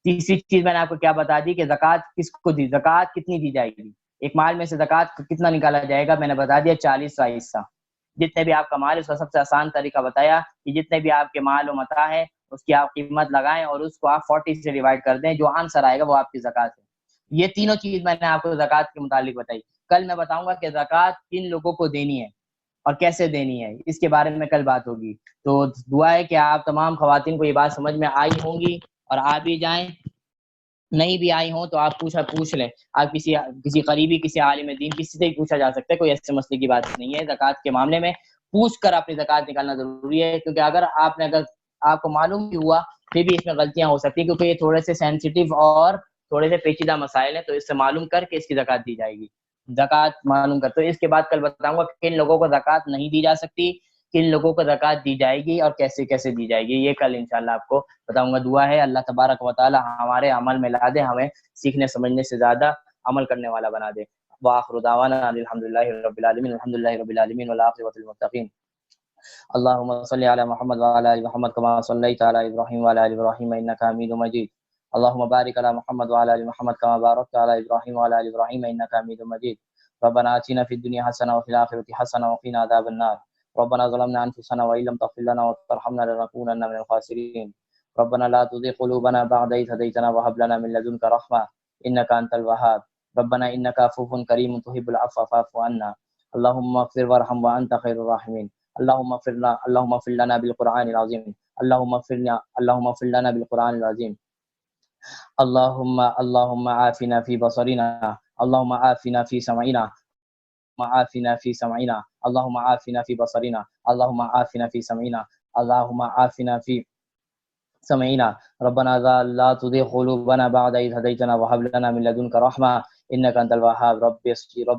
تیسری چیز میں نے آپ کو کیا بتا دی کہ زکوٰۃ کس کو دی، زکوٰۃ کتنی دی جائے گی. ایک مال میں سے زکوٰۃ کتنا نکالا جائے گا، میں نے بتا دیا 40واں حصہ. جتنے بھی آپ کا مال ہے اس کا سب سے آسان طریقہ بتایا کہ جتنے بھی آپ کے مال و متاع ہے اس کی آپ قیمت لگائیں اور اس کو آپ 40 سے ڈیوائڈ کر دیں. جو آنسر آئے گا وہ آپ کی زکوٰۃ ہے. یہ تینوں چیز میں نے آپ کو زکوٰۃ کے متعلق بتائی. کل میں بتاؤں گا کہ زکوٰۃ کن لوگوں کو دینی ہے اور کیسے دینی ہے، اس کے بارے میں کل بات ہوگی. تو دعا ہے کہ آپ تمام خواتین کو یہ بات سمجھ میں آئی ہوں گی اور آ بھی جائیں. نہیں بھی آئی ہوں تو آپ پوچھ لیں. آپ کسی قریبی، کسی عالم دین، کسی سے ہی پوچھا جا سکتا ہے. کوئی ایسے مسئلے کی بات نہیں ہے. زکوٰۃ کے معاملے میں پوچھ کر اپنی زکوٰۃ نکالنا ضروری ہے، کیونکہ اگر آپ کو معلوم بھی ہوا پھر بھی اس میں غلطیاں ہو سکتی ہیں، کیونکہ یہ تھوڑے سے سینسیٹیو اور تھوڑے سے پیچیدہ مسائل ہیں. تو اس سے معلوم کر کے اس کی زکوٰۃ دی جائے گی. زکوٰۃ معلوم کر، تو اس کے بعد کل بتاؤں گا کن لوگوں کو زکوٰۃ نہیں دی جا سکتی، کن لوگوں کو زکوٰۃ دی جائے گی اور کیسے کیسے دی جائے گی. یہ کل انشاءاللہ آپ کو بتاؤں گا. دعا ہے اللہ تبارک و تعالی ہمارے عمل میں لا دے، ہمیں سیکھنے سمجھنے سے زیادہ عمل کرنے والا بنا دے. وآخر دعوانا الحمدللہ رب العالمین، الحمدللہ رب العالمین والعاقبۃ للمتقین. اللهم صل على محمد وعلى ال محمد كما صليت على ابراهيم وعلى ال ابراهيم انك حميد مجيد. اللهم بارك على محمد وعلى ال محمد كما باركت على ابراهيم وعلى ال ابراهيم انك حميد مجيد. ربنا آتنا في الدنيا حسنه وفي الاخره حسنه وقنا عذاب النار. ربنا ظلمنا انفسنا وان لم تغفر لنا وترحمنا لنكونن من الخاسرين. ربنا لا تزغ قلوبنا بعد إذ هديتنا وهب لنا من لدنك رحمه انك انت الوهاب. ربنا انك عفو كريم تحب العفو فاعف عنا. اللهم اغفر وارحم وانت خير الراحمين. اللهم اغفر لنا بالقرآن العظيم. اللهم اغفر لنا بالقرآن العظيم. اللهم عافنا في بصرنا. اللهم عافنا في سمعنا. عافنا في سمعنا. اللهم عافنا في بصرنا. اللهم عافنا في سمعنا. اللهم عافنا في سمعنا. ربنا لا تزغ قلوبنا بعد إذ هديتنا وهب لنا من لدنك رحمة إنك أنت الوهاب. رب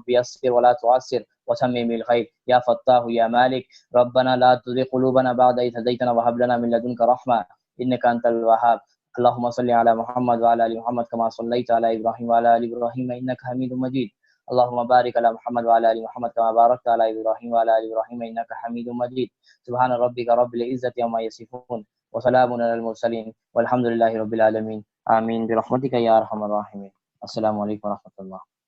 يسر ولا تعسر وتمم بالخير يا فتاح يا مالك. ربنا لا تزغ قلوبنا بعد إذ هديتنا وهب لنا من لدنك رحمة إنك أنت الوهاب. اللهم صل على محمد وعلى آل محمد كما صليت على إبراهيم وعلى آل إبراهيم إنك حميد مجيد. اللهم بارك على محمد وعلى آل محمد كما باركت على إبراهيم وعلى آل إبراهيم إنك حميد مجيد. سبحان ربك رب العزة عما يصفون وسلام على المرسلين والحمد لله رب العالمين. آمين برحمتك يا أرحم الراحمين. السلام علیکم ورحمۃ اللہ.